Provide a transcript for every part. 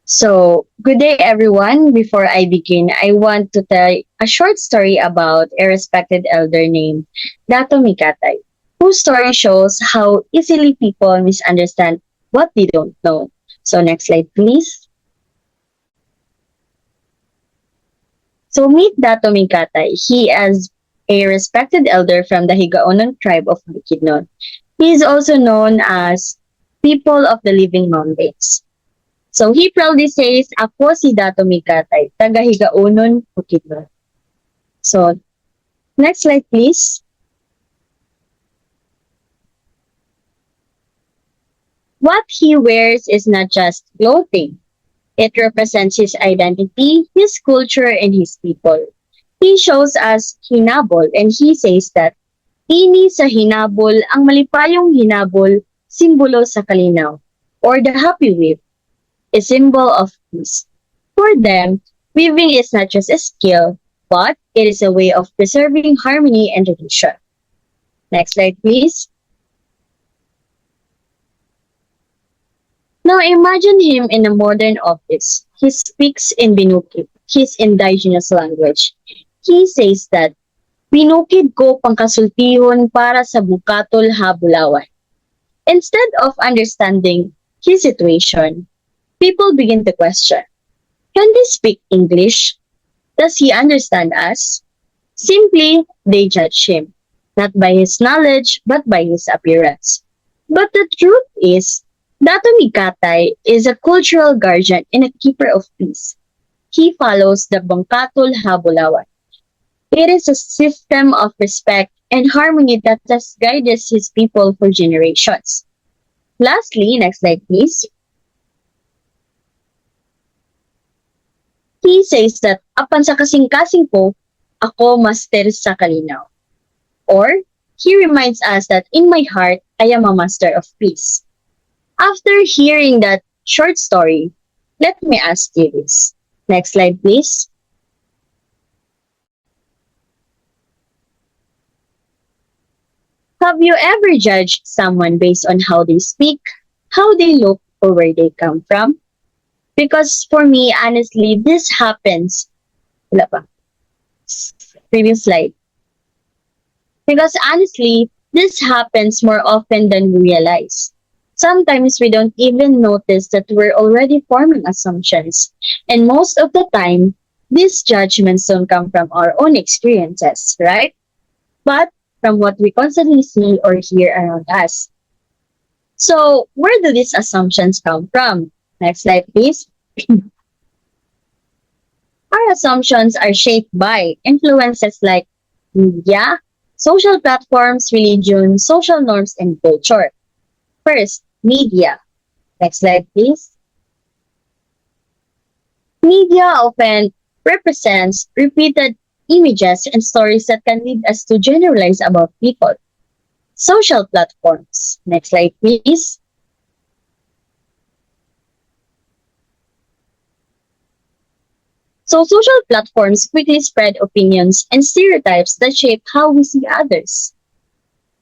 So, good day everyone. Before I begin, I want to tell a short story about a respected elder named Dato Mikatay, whose story shows how easily people misunderstand what they don't know. So, next slide, please. So, meet Dato Mikatay. He is a respected elder from the Higaonon tribe of Bukidnon. He is also known as People of the Living Mountains. So he proudly says, ako si Dato Mikatay, taga Higaunon, Bukidnon. So, next slide please. What he wears is not just clothing. It represents his identity, his culture, and his people. He shows us hinabol and he says that ini sa hinabol ang malipayong hinabol, simbolo sa kalinaw, or the happy wave, a symbol of peace. For them, weaving is not just a skill, but it is a way of preserving harmony and tradition. Next slide, please. Now imagine him in a modern office. He speaks in Binukid, his indigenous language. He says that, Binukid ko pangkasultihon para sa Bukatol ha Bulawan. Instead of understanding his situation, people begin to question, can they speak English? Does he understand us? Simply, they judge him, not by his knowledge, but by his appearance. But the truth is, Dato Mikatay is a cultural guardian and a keeper of peace. He follows the Bangkatol Habulawan. It is a system of respect and harmony that has guided his people for generations. Lastly, next slide please. He says that, apan sa kasing-kasing ko, ako master sa kalinaw. Or, he reminds us that in my heart, I am a master of peace. After hearing that short story, let me ask you this. Next slide, please. Have you ever judged someone based on how they speak, how they look, or where they come from? Because for me, honestly, this happens. Wala pa. Previous slide. Because honestly, this happens more often than we realize. Sometimes we don't even notice that we're already forming assumptions. And most of the time, these judgments don't come from our own experiences, right? But from what we constantly see or hear around us. So, where do these assumptions come from? Next slide, please. Our assumptions are shaped by influences like media, social platforms, religion, social norms, and culture. First, media. Next slide, please. Media often represents repeated images and stories that can lead us to generalize about people. Social platforms. Next slide, please. So social platforms quickly spread opinions and stereotypes that shape how we see others.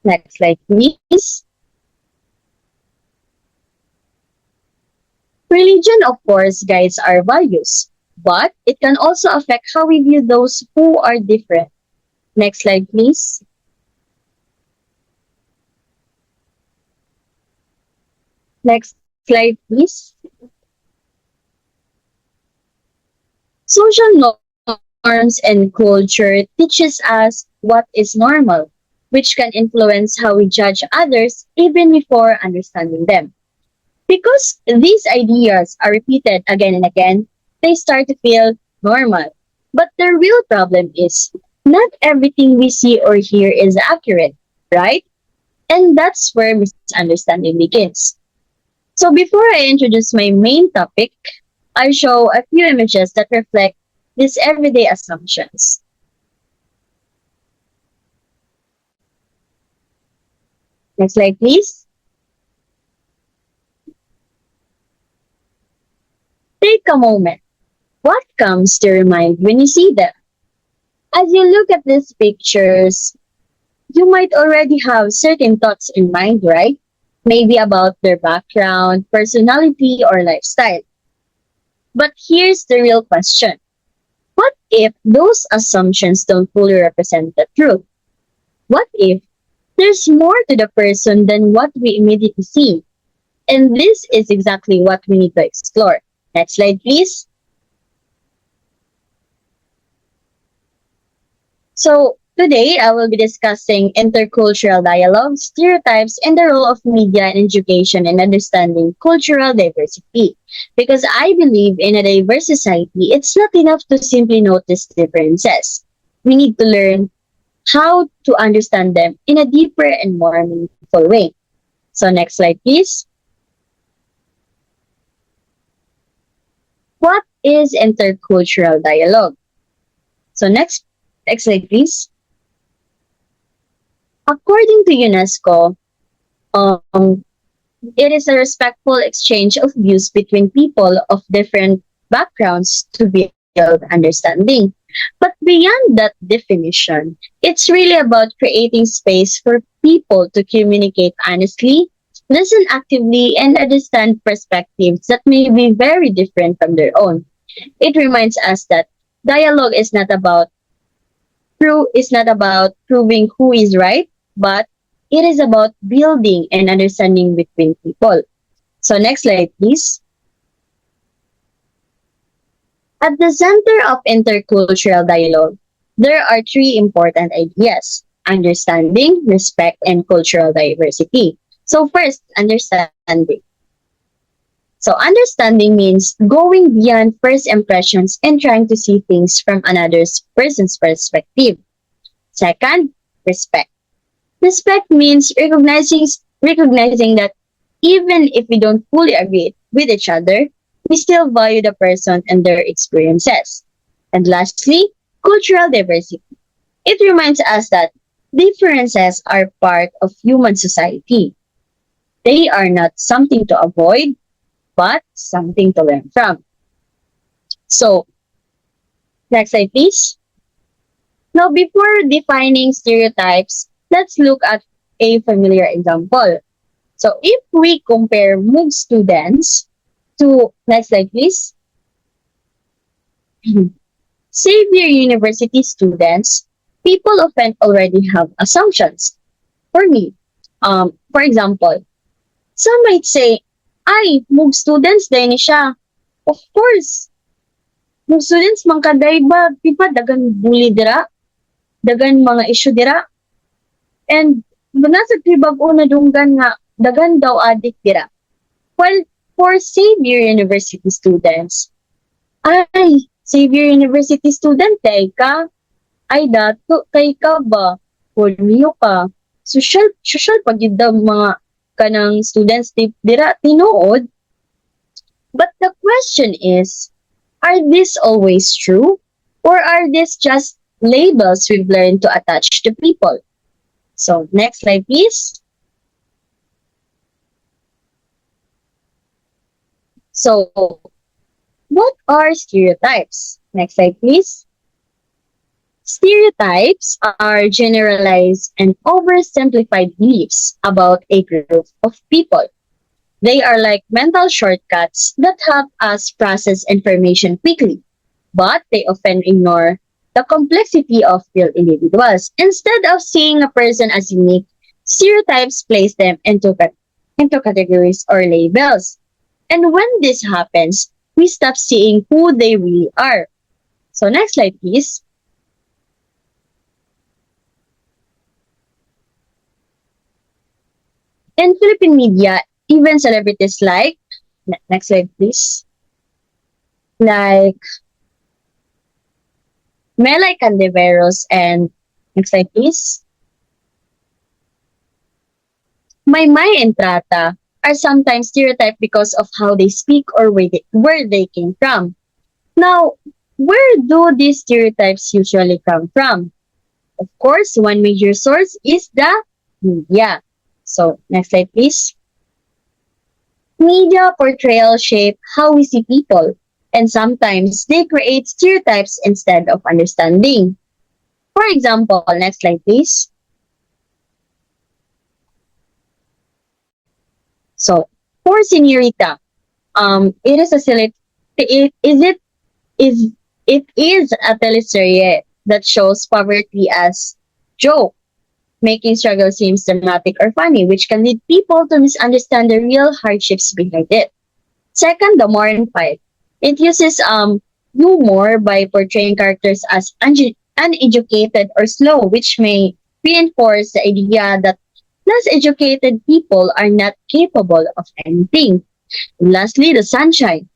Next slide, please. Religion, of course, guides our values, but it can also affect how we view those who are different. Next slide, please. Next slide, please. Social norms and culture teaches us what is normal, which can influence how we judge others even before understanding them. Because these ideas are repeated again and again, they start to feel normal. But the real problem is not everything we see or hear is accurate, right? And that's where misunderstanding begins. So before I introduce my main topic, I show a few images that reflect these everyday assumptions. Next slide, please. Take a moment. What comes to your mind when you see them? As you look at these pictures, you might already have certain thoughts in mind, right? maybe about their background, personality, or lifestyle. But here's the real question. What if those assumptions don't fully represent the truth? What if there's more to the person than what we immediately see? And this is exactly what we need to explore. Next slide, please. So, today I will be discussing intercultural dialogue, stereotypes, and the role of media and education in understanding cultural diversity. Because I believe in a diverse society, it's not enough to simply notice differences. We need to learn how to understand them in a deeper and more meaningful way. So, next slide, please. What is intercultural dialogue? So, next slide, please. According to UNESCO, um, it is a respectful exchange of views between people of different backgrounds to build understanding. But beyond that definition, it's really about creating space for people to communicate honestly, listen actively, and understand perspectives that may be very different from their own. It reminds us that dialogue is not about proving who is right, but it is about building and understanding between people. So next slide, please. At the center of intercultural dialogue, there are three important ideas: understanding, respect, and cultural diversity. So first, understanding. So understanding means going beyond first impressions and trying to see things from another person's perspective. Second, respect. Respect means recognizing that even if we don't fully agree with each other, we still value the person and their experiences. And lastly, cultural diversity. It reminds us that differences are part of human society. They are not something to avoid, but something to learn from. So, next slide, please. Now, before defining stereotypes, let's look at a familiar example. So if we compare MOOC students to, next slide please, Xavier University students, people often already have assumptions. For me, for example, some might say, ay, MOOC students din siya. Of course, MOOC students man kaday ba, di ba dagan bully dira, dagan mga issue dira, and nasa tibag una dunggan nga dagan daw adik dira. Well, for Xavier University students, ay, Xavier University student kay ka, ay dato kay ka ba, Polio ka, social pag yun daw mga kanang students dira tinuod. But the question is, are these always true? Or are these just labels we've learned to attach to people? So, next slide, please. So, what are stereotypes? Next slide, please. Stereotypes are generalized and oversimplified beliefs about a group of people. They are like mental shortcuts that help us process information quickly, but they often ignore the complexity of real individuals. Instead of seeing a person as unique, stereotypes place them into categories or labels. And when this happens, we stop seeing who they really are. So next slide, please. In Philippine media, even celebrities like, next slide, please, like Melay Candeveros and, next slide, please, Maymay and Trata are sometimes stereotyped because of how they speak or where they came from. Now, where do these stereotypes usually come from? Of course, one major source is the media. So, next slide, please. Media portrayal shape how we see people, and sometimes they create stereotypes instead of understanding. For example, next slide, please. So for Senorita, it is a is it is a teleserye that shows poverty as joke, making struggle seems dramatic or funny, which can lead people to misunderstand the real hardships behind it. Second, the Morin Fight. It uses humor by portraying characters as uneducated or slow, which may reinforce the idea that less educated people are not capable of anything. Lastly, the Sunshine.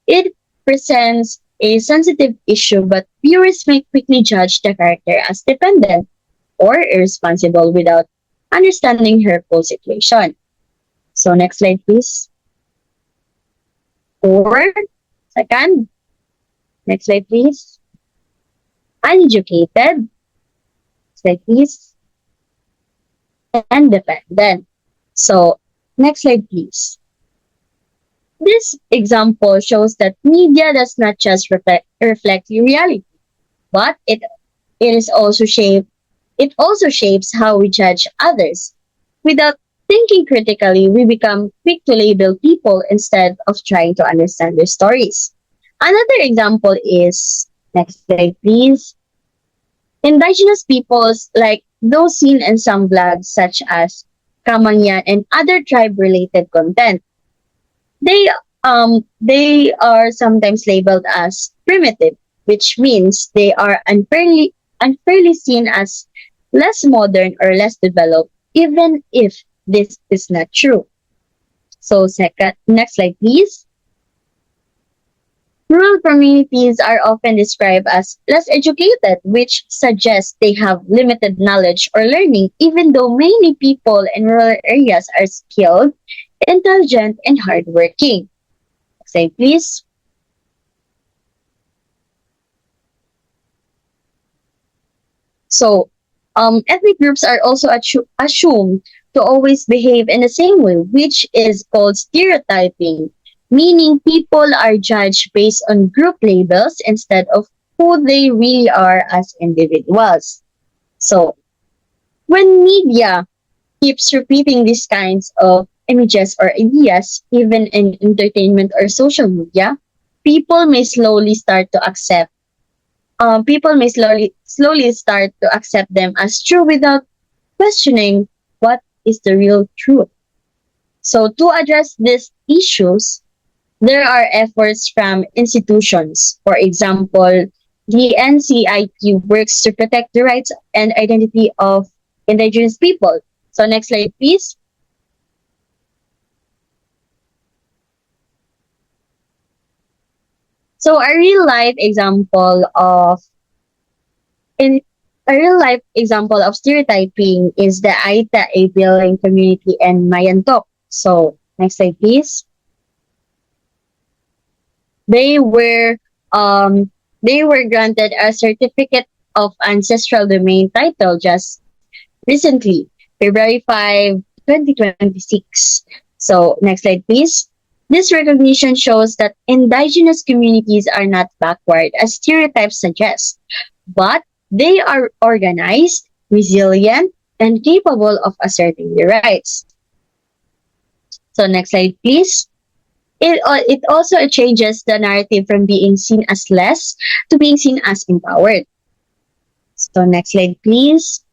It presents a sensitive issue, but viewers may quickly judge the character as dependent or irresponsible without understanding her full situation. So next slide, please. Four. Second, next slide, please. Uneducated, slide, please. And dependent. So next slide, please. This example shows that media does not just reflect the reality, but it is also it also shapes how we judge others. Without thinking critically, we become quick to label people instead of trying to understand their stories. Another example is, next slide please, indigenous peoples like those seen in some vlogs such as Kamangyan and other tribe related content. They they are sometimes labeled as primitive, which means they are unfairly seen as less modern or less developed, even if this is not true. So second, next slide please. Rural communities are often described as less educated, which suggests they have limited knowledge or learning, even though many people in rural areas are skilled, intelligent, and hardworking. Next slide, please. So, ethnic groups are also assumed to always behave in the same way, which is called stereotyping, meaning people are judged based on group labels instead of who they really are as individuals. So, when media keeps repeating these kinds of images or ideas, even in entertainment or social media, people may slowly start to accept people may slowly start to accept them as true without questioning what is the real truth. So to address these issues, there are efforts from institutions. For example, the NCIP works to protect the rights and identity of indigenous people. So next slide, please. So in a real life example of stereotyping is the Aita Abilene community in Mayantok. So next slide, please. They were they were granted a certificate of ancestral domain title just recently, February 5, 2026. So next slide, please. This recognition shows that indigenous communities are not backward, as stereotypes suggest, but they are organized, resilient, and capable of asserting their rights. So next slide, please. It also changes the narrative from being seen as less to being seen as empowered. So next slide, please.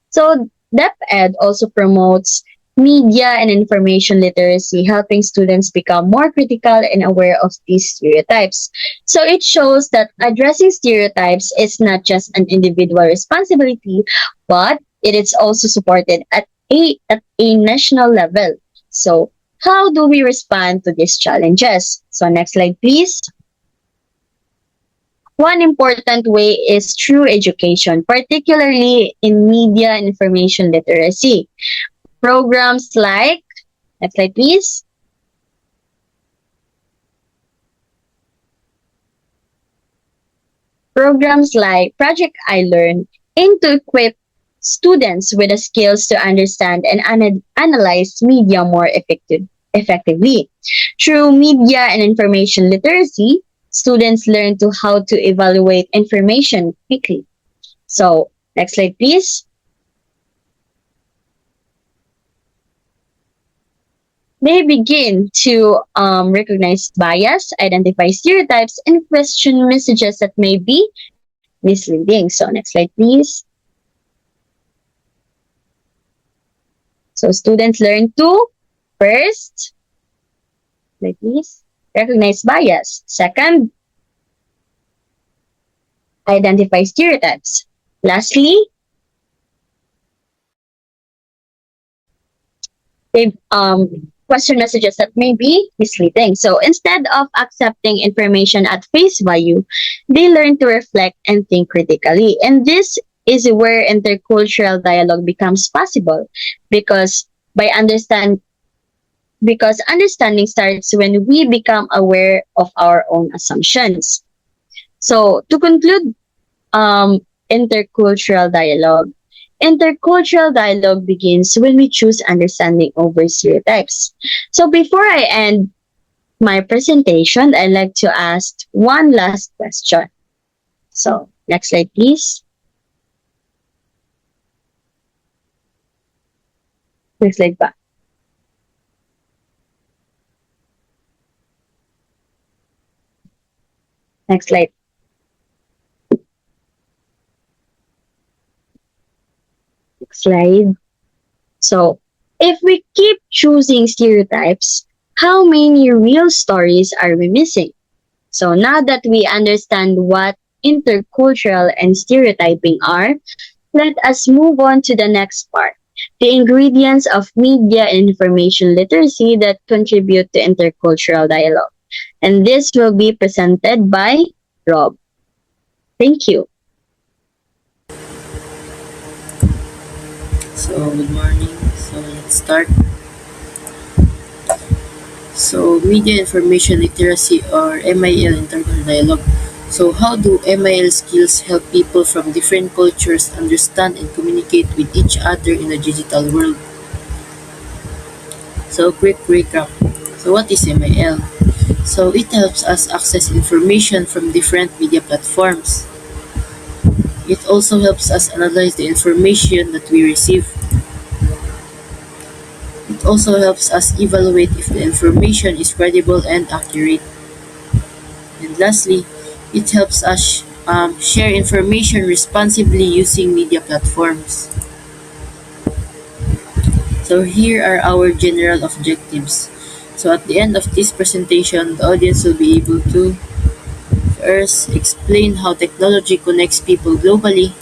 So DepEd also promotes media and information literacy, helping students become more critical and aware of these stereotypes. So it shows that addressing stereotypes is not just an individual responsibility, but it is also supported at a national level. So how do we respond to these challenges? So next slide, please. One important way is through education, particularly in media and information literacy. Programs like, next slide please. Programs like Project I Learn aim to equip students with the skills to understand and analyze media more effectively. Through media and information literacy, students learn to how to evaluate information quickly. So, next slide please. They begin to recognize bias, identify stereotypes, and question messages that may be misleading. So, next slide, please. So, students learn to first, slide, please, recognize bias. Second, identify stereotypes. Lastly, they question messages that may be misleading. So instead of accepting information at face value, they learn to reflect and think critically. And this is where intercultural dialogue becomes possible because by understand because understanding starts when we become aware of our own assumptions. So to conclude, um, intercultural dialogue. Intercultural dialogue begins when we choose understanding over stereotypes. So before I end my presentation, I'd like to ask one last question. So next slide, please. Next slide pa. Next slide. Next slide. So if we keep choosing stereotypes, how many real stories are we missing? So now that we understand what intercultural and stereotyping are, let us move on to the next part. The ingredients of media and information literacy that contribute to intercultural dialogue. And this will be presented by Rob. Thank you. So, good morning. So, let's start. So, media information literacy or MIL intercultural dialogue. So, how do MIL skills help people from different cultures understand and communicate with each other in the digital world? So, quick recap. So, what is MIL? So, it helps us access information from different media platforms. It also helps us analyze the information that we receive. It also helps us evaluate if the information is credible and accurate. And lastly, it helps us share information responsibly using media platforms. So here are our general objectives. So at the end of this presentation, the audience will be able to first explain how technology connects people globally,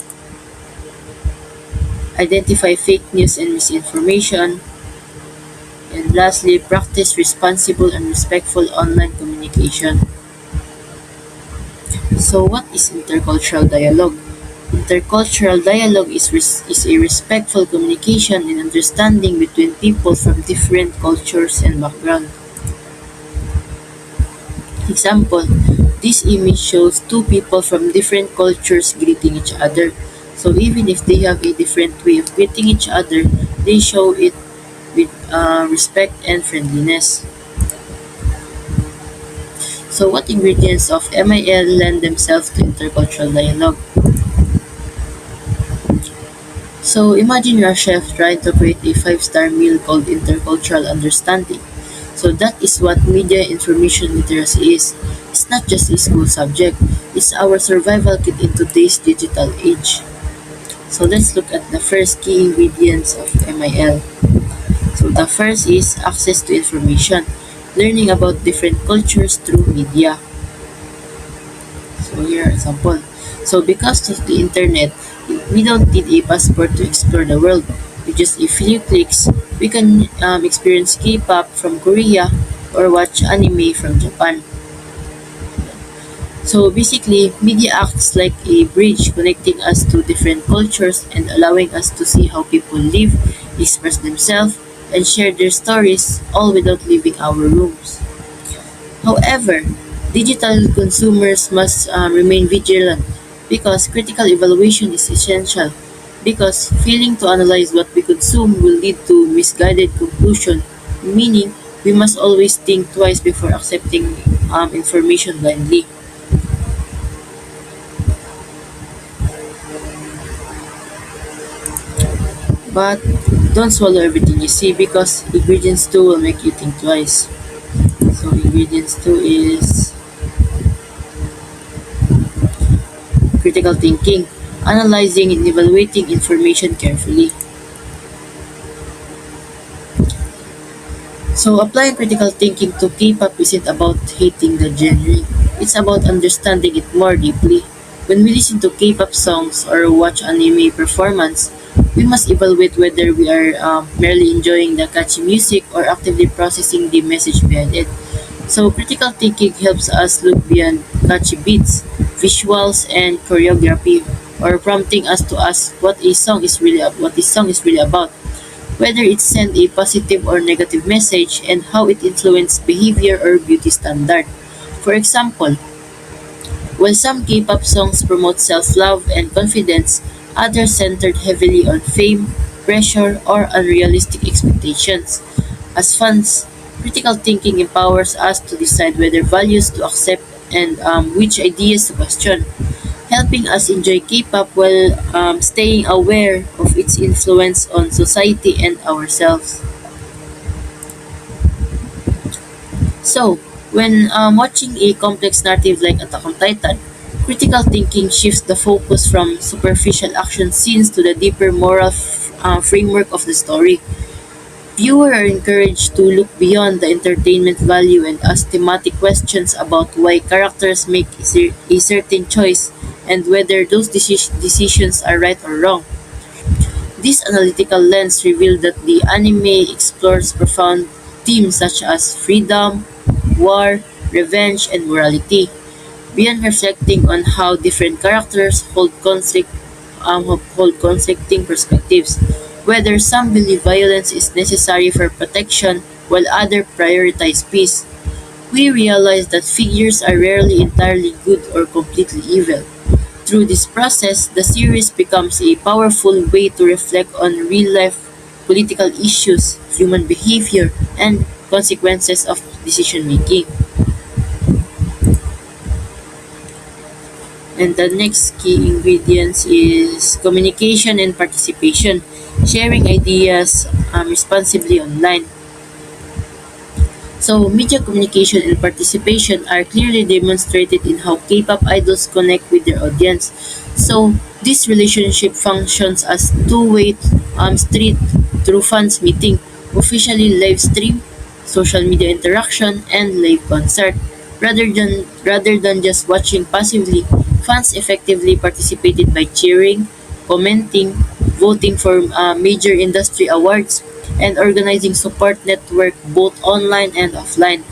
identify fake news and misinformation, and lastly, practice responsible and respectful online communication. So what is intercultural dialogue? Intercultural dialogue is a respectful communication and understanding between people from different cultures and backgrounds. Example, this image shows two people from different cultures greeting each other. So even if they have a different way of greeting each other, they show it with respect and friendliness. So what ingredients of MIL lend themselves to intercultural dialogue? So imagine you're a chef trying to create a five-star meal called intercultural understanding. So that is what media information literacy is. It's not just a school subject, it's our survival kit in today's digital age. So let's look at the first key ingredients of MIL. So the first is access to information, learning about different cultures through media. So here are example. So because of the internet, we don't need a passport to explore the world. With just a few clicks, we can experience K-pop from Korea or watch anime from Japan. So basically, media acts like a bridge connecting us to different cultures and allowing us to see how people live, express themselves, and share their stories all without leaving our rooms. However, digital consumers must remain vigilant because critical evaluation is essential because failing to analyze what we consume will lead to misguided conclusion, meaning we must always think twice before accepting information blindly. But don't swallow everything you see because ingredients 2 will make you think twice. So ingredients 2 is critical thinking, analyzing and evaluating information carefully. So applying critical thinking to K-pop isn't about hating the genre. It's about understanding it more deeply. When we listen to K-pop songs or watch anime performance, we must evaluate whether we are merely enjoying the catchy music or actively processing the message behind it. So critical thinking helps us look beyond catchy beats, visuals, and choreography, or prompting us to ask what this song is really about, whether it sent a positive or negative message, and how it influenced behavior or beauty standard. For example, while some K-pop songs promote self-love and confidence, others centered heavily on fame, pressure, or unrealistic expectations. As fans, critical thinking empowers us to decide whether values to accept and which ideas to question, helping us enjoy K-pop while staying aware of its influence on society and ourselves. So, when watching a complex narrative like Attack on Titan, critical thinking shifts the focus from superficial action scenes to the deeper moral framework of the story. Viewers are encouraged to look beyond the entertainment value and ask thematic questions about why characters make a certain choice and whether those decisions are right or wrong. This analytical lens revealed that the anime explores profound themes such as freedom, war, revenge, and morality, beyond reflecting on how different characters hold conflicting perspectives, whether some believe violence is necessary for protection while others prioritize peace. We realize that figures are rarely entirely good or completely evil. Through this process, the series becomes a powerful way to reflect on real-life political issues, human behavior, and consequences of decision-making. And the next key ingredients is communication and participation, sharing ideas responsibly online. So, media communication and participation are clearly demonstrated in how K-pop idols connect with their audience. So, this relationship functions as two-way street through fans meeting, officially live stream, social media interaction, and live concert. Rather than just watching passively, fans effectively participated by cheering, commenting, voting for major industry awards, and organizing support network both online and offline.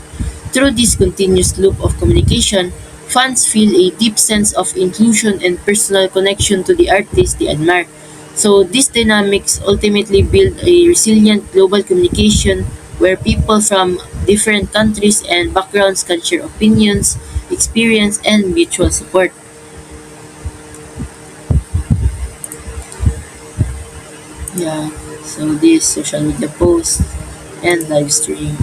Through this continuous loop of communication, fans feel a deep sense of inclusion and personal connection to the artists they admire. So these dynamics ultimately build a resilient global communication where people from different countries and backgrounds can share opinions, experience, and mutual support. Yeah, so this social media post and live stream.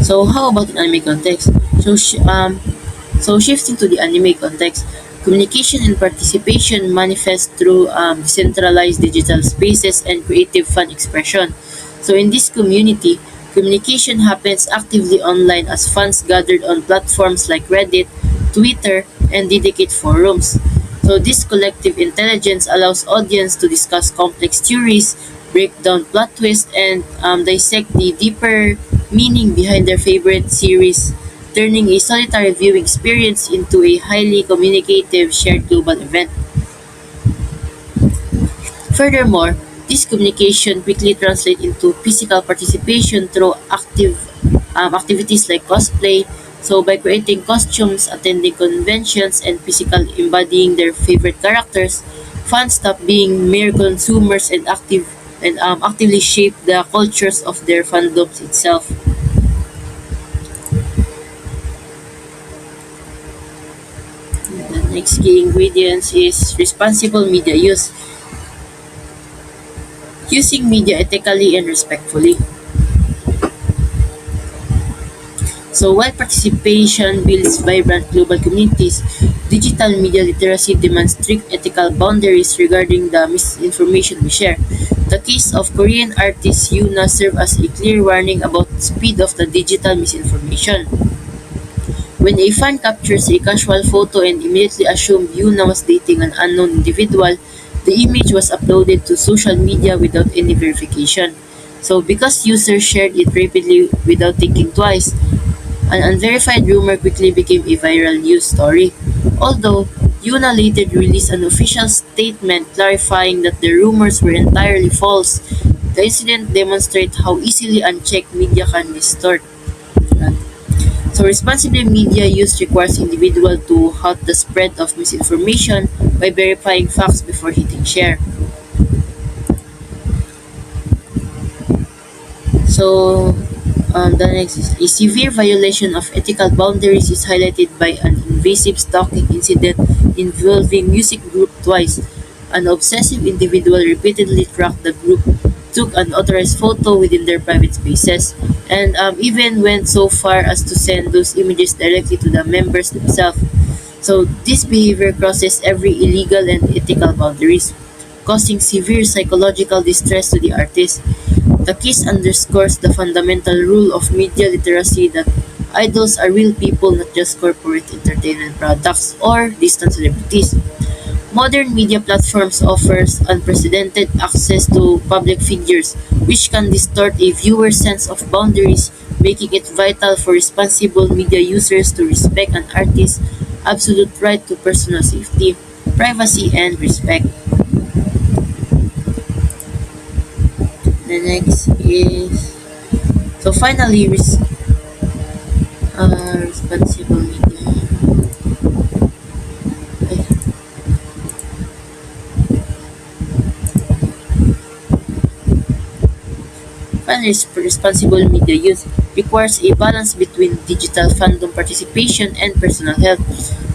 So how about in anime context? So shifting to the anime context, communication and participation manifest through decentralized digital spaces and creative fan expression. So in this community, communication happens actively online as fans gathered on platforms like Reddit, Twitter, and dedicate forums. So this collective intelligence allows audience to discuss complex theories, break down plot twists, and dissect the deeper meaning behind their favorite series, turning a solitary viewing experience into a highly communicative shared global event. Furthermore, this communication quickly translates into physical participation through activities like cosplay. So by creating costumes, attending conventions, and physically embodying their favorite characters, fans stop being mere consumers and actively shape the cultures of their fandoms itself. The next key ingredients is responsible media use, using media ethically and respectfully. So while participation builds vibrant global communities, digital media literacy demands strict ethical boundaries regarding the misinformation we share. The case of Korean artist Yuna served as a clear warning about the speed of the digital misinformation. When a fan captures a casual photo and immediately assumed Yuna was dating an unknown individual, the image was uploaded to social media without any verification. So because users shared it rapidly without thinking twice, an unverified rumor quickly became a viral news story. Although Yuna later released an official statement clarifying that the rumors were entirely false, the incident demonstrates how easily unchecked media can distort. So responsible media use requires individuals to halt the spread of misinformation by verifying facts before hitting share. So the next is a severe violation of ethical boundaries is highlighted by an invasive stalking incident involving music group Twice. An obsessive individual repeatedly tracked the group, took unauthorized photo within their private spaces, and even went so far as to send those images directly to the members themselves. So this behavior crosses every illegal and ethical boundaries, causing severe psychological distress to the artist. The case underscores the fundamental rule of media literacy that idols are real people, not just corporate entertainment products or distant celebrities. Modern media platforms offers unprecedented access to public figures, which can distort a viewer's sense of boundaries, making it vital for responsible media users to respect an artist's absolute right to personal safety, privacy, and respect. The next is so finally responsible media. Ay, finally, responsible media use requires a balance between digital fandom participation and personal health.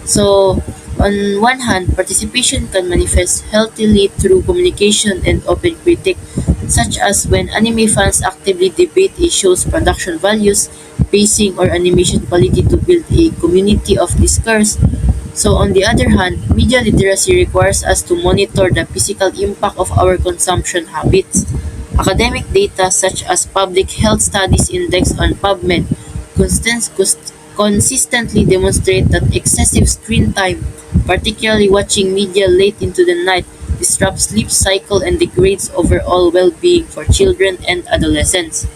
So, on one hand, participation can manifest healthily through communication and open critique, such as when anime fans actively debate a show's production values, pacing, or animation quality to build a community of discourse. So, on the other hand, media literacy requires us to monitor the physical impact of our consumption habits. Academic data such as Public Health Studies Index on PubMed consistently demonstrate that excessive screen time, particularly watching media late into the night, disrupts sleep cycle and degrades overall well-being for children and adolescents.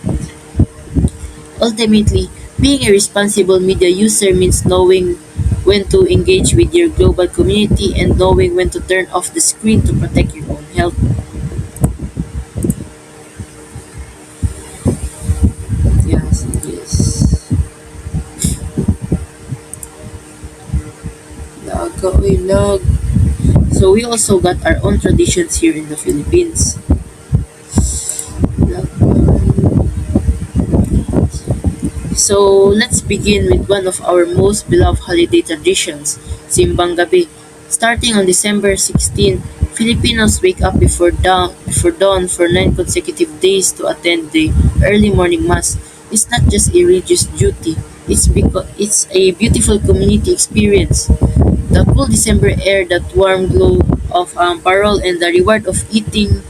Ultimately, being a responsible media user means knowing when to engage with your global community and knowing when to turn off the screen to protect your own health. Yes, yes. Lag, oy, lag. So we also got our own traditions here in the Philippines. Lag. So let's begin with one of our most beloved holiday traditions, Simbang Gabi. Starting on December 16, Filipinos wake up before dawn for 9 consecutive days to attend the early morning mass. It's not just a religious duty, it's a beautiful community experience. The cool December air, that warm glow of parol, and the reward of eating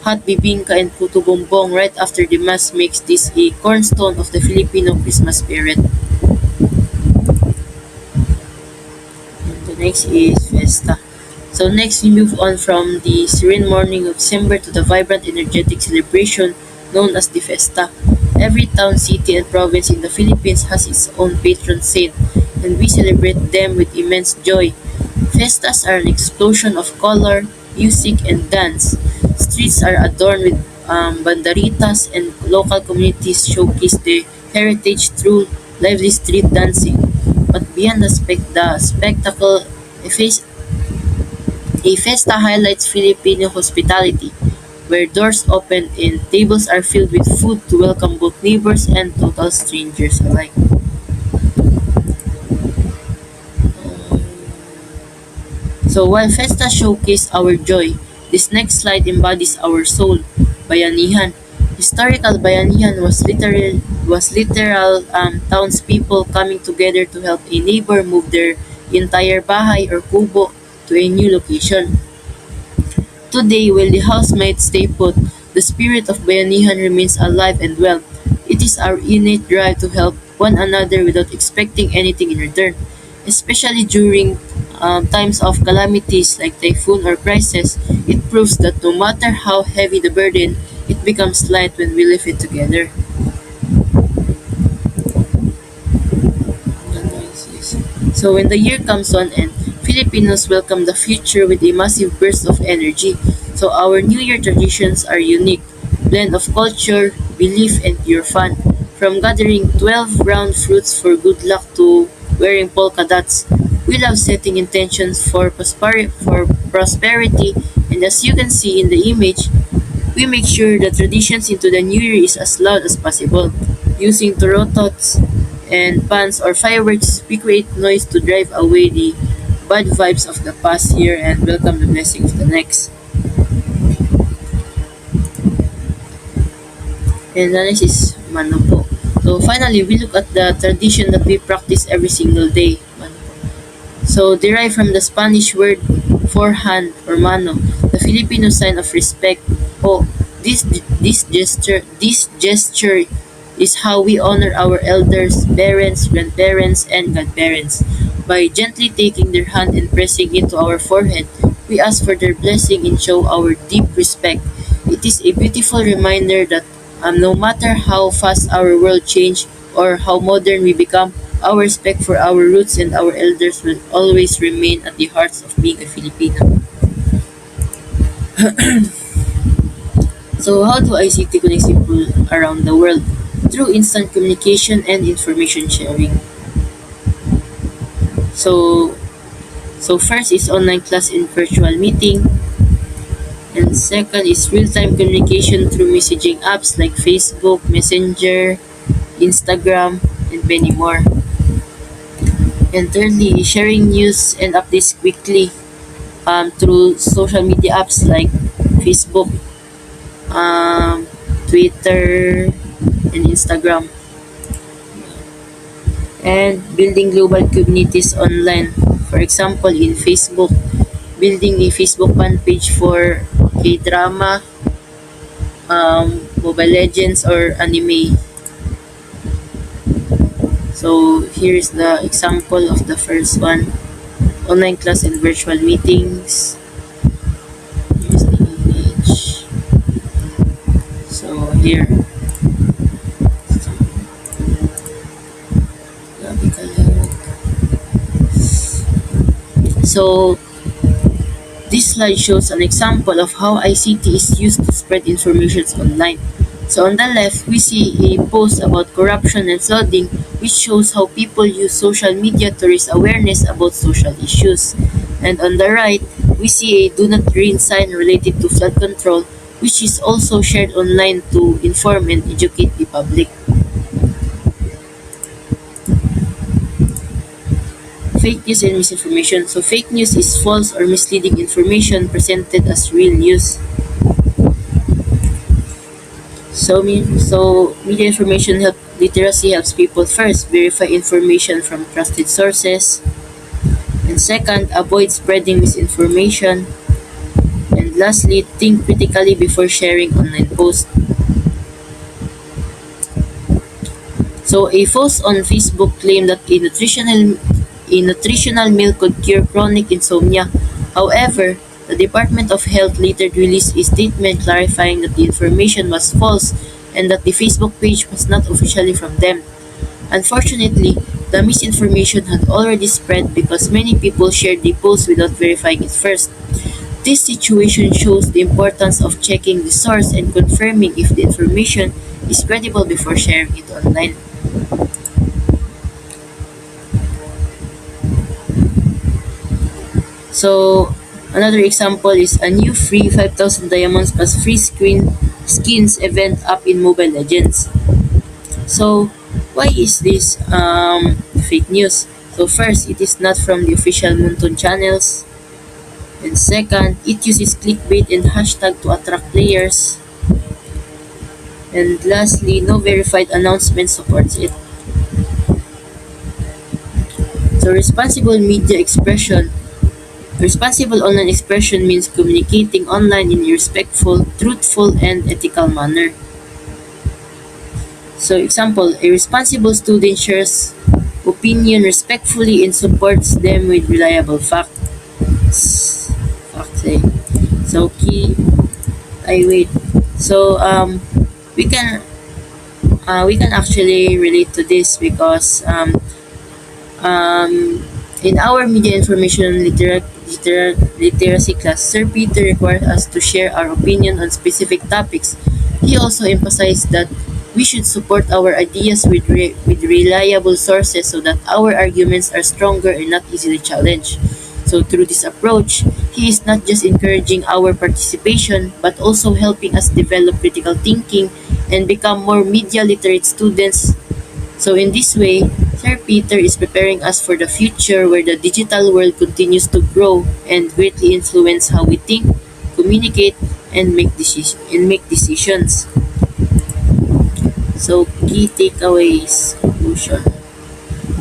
hot bibingka and puto bumbong right after the mass makes this a cornerstone of the Filipino Christmas spirit. And the next is Festa. So next we move on from the serene morning of December to the vibrant energetic celebration known as the Festa. Every town, city, and province in the Philippines has its own patron saint, and we celebrate them with immense joy. Festas are an explosion of color, music, and dance. Streets are adorned with banderitas, and local communities showcase their heritage through lively street dancing. But beyond the spectacle, a, face, a festa highlights Filipino hospitality, where doors open and tables are filled with food to welcome both neighbors and total strangers alike. So while Festa showcase our joy, this next slide embodies our soul, bayanihan. Historical bayanihan was literal townspeople coming together to help a neighbor move their entire bahay or kubo to a new location. Today, while the house might stay put, the spirit of bayanihan remains alive and well. It is our innate drive to help one another without expecting anything in return, especially during times of calamities like typhoon or crisis. It proves that no matter how heavy the burden, it becomes light when we live it together. So when the year comes on and Filipinos welcome the future with a massive burst of energy. So our New Year traditions are unique, blend of culture, belief, and pure fun. From gathering 12 round fruits for good luck to wearing polka dots, we love setting intentions for prosperity, and as you can see in the image, we make sure the traditions into the new year is as loud as possible. Using torotots and pans or fireworks, we create noise to drive away the bad vibes of the past year and welcome the blessing of the next. And the next is Mano po. So finally, we look at the tradition that we practice every single day. Mano po. So derived from the Spanish word for hand or mano, the Filipino sign of respect po. This gesture is how we honor our elders, parents, grandparents, and godparents. By gently taking their hand and pressing it to our forehead, we ask for their blessing and show our deep respect. It is a beautiful reminder that no matter how fast our world change or how modern we become, our respect for our roots and our elders will always remain at the hearts of being a Filipino. So how do ICT connect people around the world? Through instant communication and information sharing. So, so first is online class and virtual meeting, and second is real-time communication through messaging apps like Facebook, Messenger, Instagram, and many more. And thirdly, sharing news and updates quickly through social media apps like Facebook, Twitter, and Instagram. And building global communities online. For example, in Facebook, building a Facebook fan page for K-drama, Mobile Legends, or anime. So here is the example of the first one. Online class and virtual meetings. Here's the image. So here. Grabe kalawag. So this slide shows an example of how ICT is used to spread information online. So on the left, we see a post about corruption and flooding, which shows how people use social media to raise awareness about social issues. And on the right, we see a do not rain sign related to flood control, which is also shared online to inform and educate the public. Fake news and misinformation. So fake news is false or misleading information presented as real news. So media information literacy helps people first verify information from trusted sources, and second, avoid spreading misinformation, and lastly, think critically before sharing online posts. So a post on Facebook claimed that a nutritional meal could cure chronic insomnia. However, the Department of Health later released a statement clarifying that the information was false and that the Facebook page was not officially from them. Unfortunately, the misinformation had already spread because many people shared the post without verifying it first. This situation shows the importance of checking the source and confirming if the information is credible before sharing it online. So, another example is a new free 5,000 diamonds plus free skins event up in Mobile Legends. So, why is this fake news? So first, it is not from the official Moonton channels. And second, it uses clickbait and hashtag to attract players. And lastly, no verified announcement supports it. So responsible online expression means communicating online in a respectful, truthful, and ethical manner. So example, a responsible student shares opinion respectfully and supports them with reliable facts. So key I wait. So we can actually relate to this because um, in our media information literacy class, Sir Peter required us to share our opinion on specific topics. He also emphasized that we should support our ideas with reliable sources so that our arguments are stronger and not easily challenged. So through this approach, he is not just encouraging our participation but also helping us develop critical thinking and become more media literate students. So in this way, Sir Peter is preparing us for the future where the digital world continues to grow and greatly influence how we think, communicate, and make decisions. So key takeaways, conclusion.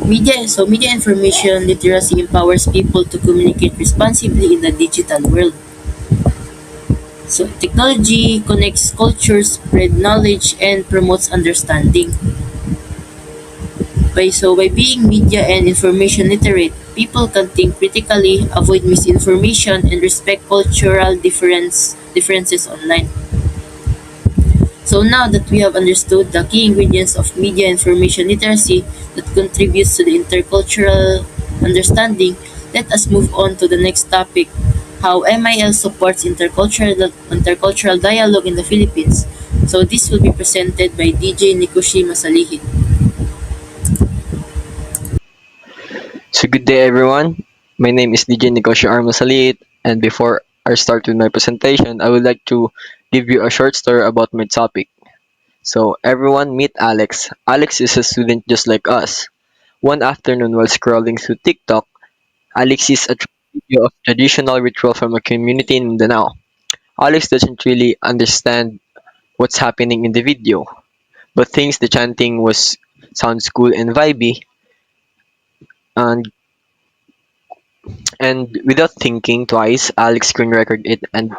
Media information literacy empowers people to communicate responsibly in the digital world. So technology connects cultures, spread knowledge, and promotes understanding. By being media and information literate, people can think critically, avoid misinformation, and respect cultural differences online. So now that we have understood the key ingredients of media information literacy that contributes to the intercultural understanding, let us move on to the next topic, how MIL supports intercultural dialogue in the Philippines. So this will be presented by DJ Nikushi Masalihit. So good day everyone. My name is DJ Nicosio Armasalit, and before I start with my presentation, I would like to give you a short story about my topic. So everyone meet Alex. Alex is a student just like us. One afternoon while scrolling through TikTok, Alex sees a video of traditional ritual from a community in Mindanao. Alex doesn't really understand what's happening in the video, but thinks the chanting was sounds cool and vibey, and without thinking twice, Alex screen record it and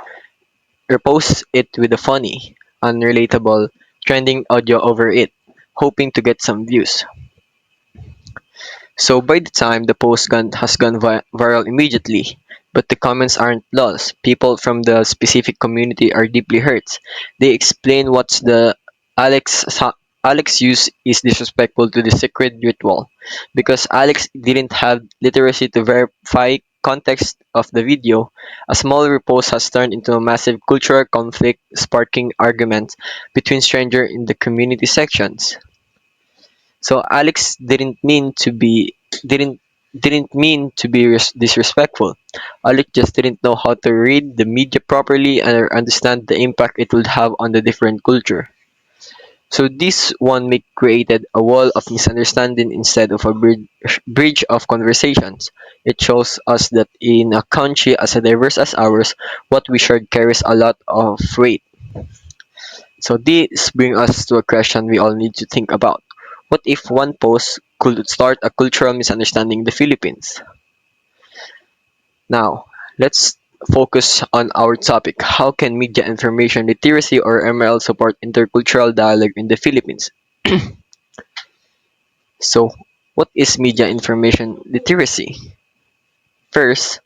reposts it with a funny, unrelatable, trending audio over it, hoping to get some views. So by the time the has gone viral immediately, but the comments aren't lost. People from the specific community are deeply hurt. They explain what's the Alex Alex use is disrespectful to the sacred ritual because Alex didn't have literacy to verify context of the video. A small repost has turned into a massive cultural conflict, sparking arguments between strangers in the community sections. So Alex didn't mean to be disrespectful. Alex just didn't know how to read the media properly and understand the impact it would have on the different culture. So this one make created a wall of misunderstanding instead of a bridge of conversations. It shows us that in a country as diverse as ours, what we shared carries a lot of weight. So this brings us to a question we all need to think about. What if one post could start a cultural misunderstanding in the Philippines? Now, let's focus on our topic. How can media information literacy or ML support intercultural dialogue in the Philippines? So, what is media information literacy? First,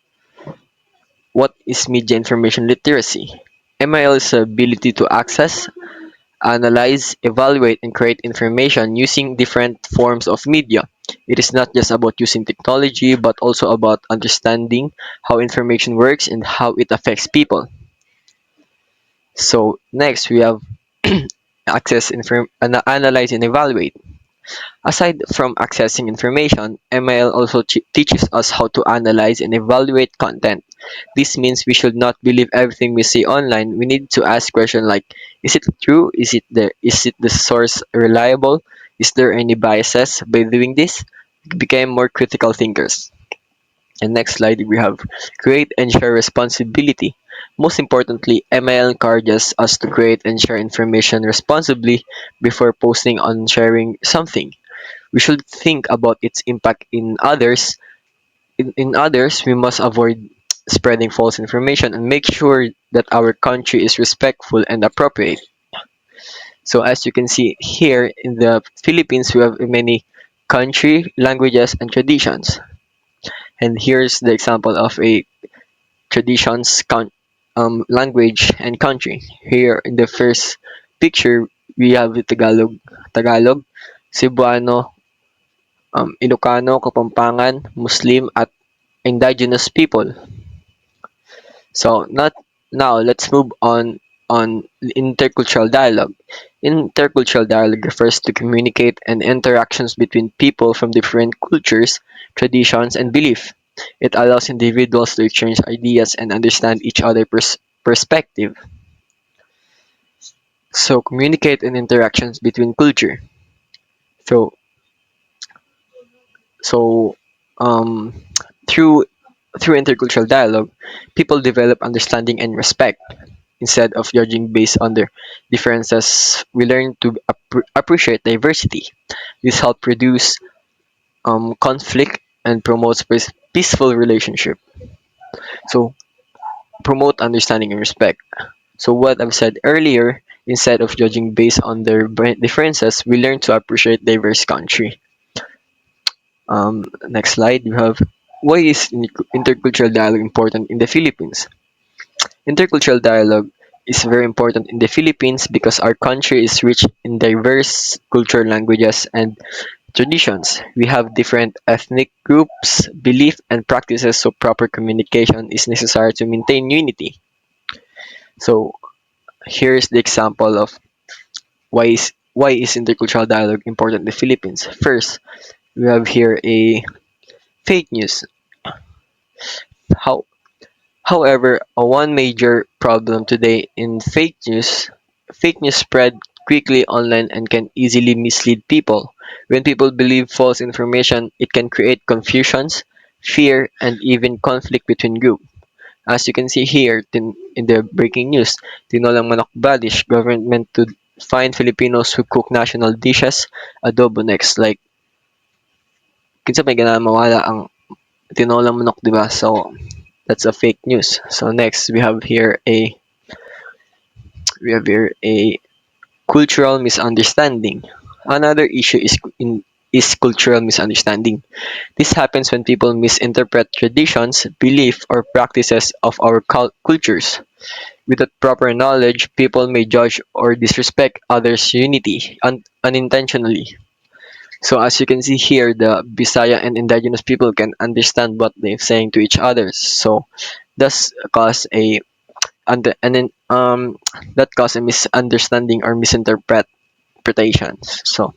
what is media information literacy? MIL is the ability to access, analyze, evaluate, and create information using different forms of media. It is not just about using technology, but also about understanding how information works and how it affects people. So next we have analyze, and evaluate. Aside from accessing information, ML also teaches us how to analyze and evaluate content. This means we should not believe everything we see online. We need to ask questions like, is it true? Is it the source reliable? Is there any biases? By doing this, we become more critical thinkers. And next slide we have create and share responsibility. Most importantly, ML encourages us to create and share information responsibly before posting on sharing something. We should think about its impact in others. In others, we must avoid spreading false information and make sure that our country is respectful and appropriate. So as you can see here in the Philippines, we have many country, languages, and traditions. And here's the example of a traditions, language, and country. Here in the first picture, we have the Tagalog, Cebuano, Ilocano, Kapampangan, Muslim, at indigenous people. So not now let's move on intercultural dialogue. Intercultural dialogue refers to communicate and interactions between people from different cultures, traditions, and belief. It allows individuals to exchange ideas and understand each other's perspective. So communicate and interactions between culture. So so um, through through intercultural dialogue, people develop understanding and respect. Instead of judging based on their differences, we learn to appreciate diversity. This helps reduce conflict and promotes peaceful relationship. So promote understanding and respect. So what I've said earlier, instead of judging based on their differences, we learn to appreciate diverse country. Next slide, you have why is intercultural dialogue important in the Philippines? Intercultural dialogue is very important in the Philippines because our country is rich in diverse cultural languages and traditions. We have different ethnic groups, belief and practices, so proper communication is necessary to maintain unity. So here's the example of why is intercultural dialogue important in the Philippines. First, we have here a fake news. How However, one major problem today in fake news spread quickly online and can easily mislead people. When people believe false information, it can create confusions, fear, and even conflict between groups. As you can see here in the breaking news, tinolang manok balish, government to find Filipinos who cook national dishes, adobo next. Like, kinsa may ganang mawala ang tinolang manok, di ba? So, that's a fake news. So next we have here a cultural misunderstanding. Another issue is cultural misunderstanding. This happens when people misinterpret traditions, belief, or practices of our cultures. Without proper knowledge, people may judge or disrespect others' unity unintentionally. So as you can see here, the Bisaya and indigenous people can understand what they're saying to each other. So thus cause a under and then that cause a misunderstanding or misinterpretations. So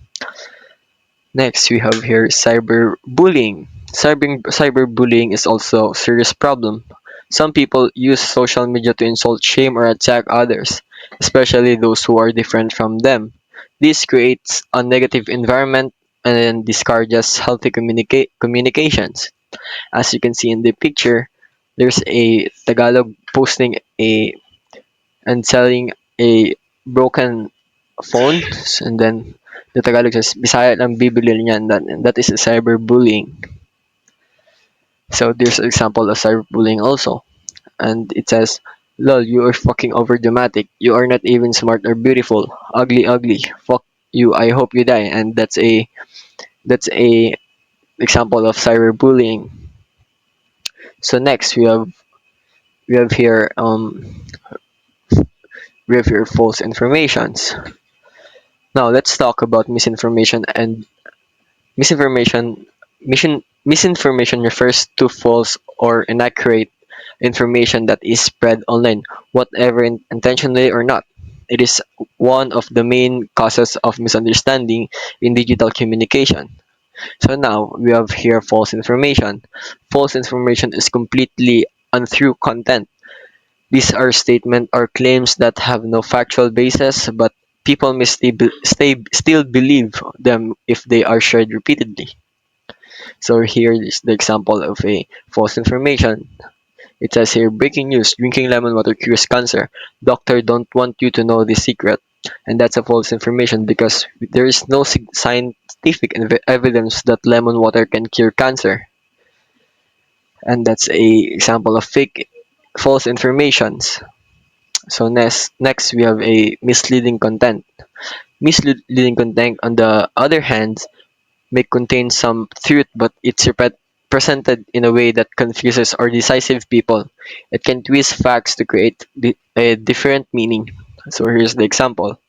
next we have here cyberbullying. Cyberbullying is also a serious problem. Some people use social media to insult, shame, or attack others, especially those who are different from them. This creates a negative environment and discourages healthy communications. As you can see in the picture, there's a Tagalog posting a and selling a broken phone, and then the Tagalog says Bisaya lang bibili niyan, and that is a cyberbullying. So there's an example of cyberbullying also, and it says, "Lol, you are fucking over dramatic. You are not even smart or beautiful. Ugly, ugly. Fuck you. I hope you die." And that's a example of cyberbullying. So next we have here false informations. Now let's talk about misinformation and misinformation. Misinformation refers to false or inaccurate information that is spread online, whatever intentionally or not. It is one of the main causes of misunderstanding in digital communication. So now we have here false information. False information is completely untrue content. These are statements or claims that have no factual basis, but people may still believe them if they are shared repeatedly. So here is the example of a false information. It says here, breaking news, drinking lemon water cures cancer. Doctor don't want you to know this secret. And that's a false information because there is no scientific evidence that lemon water can cure cancer. And that's a example of fake false informations. So next we have a misleading content. Misleading content, on the other hand, may contain some truth, but it's presented in a way that confuses or decisive people. It can twist facts to create a different meaning. So here's the example.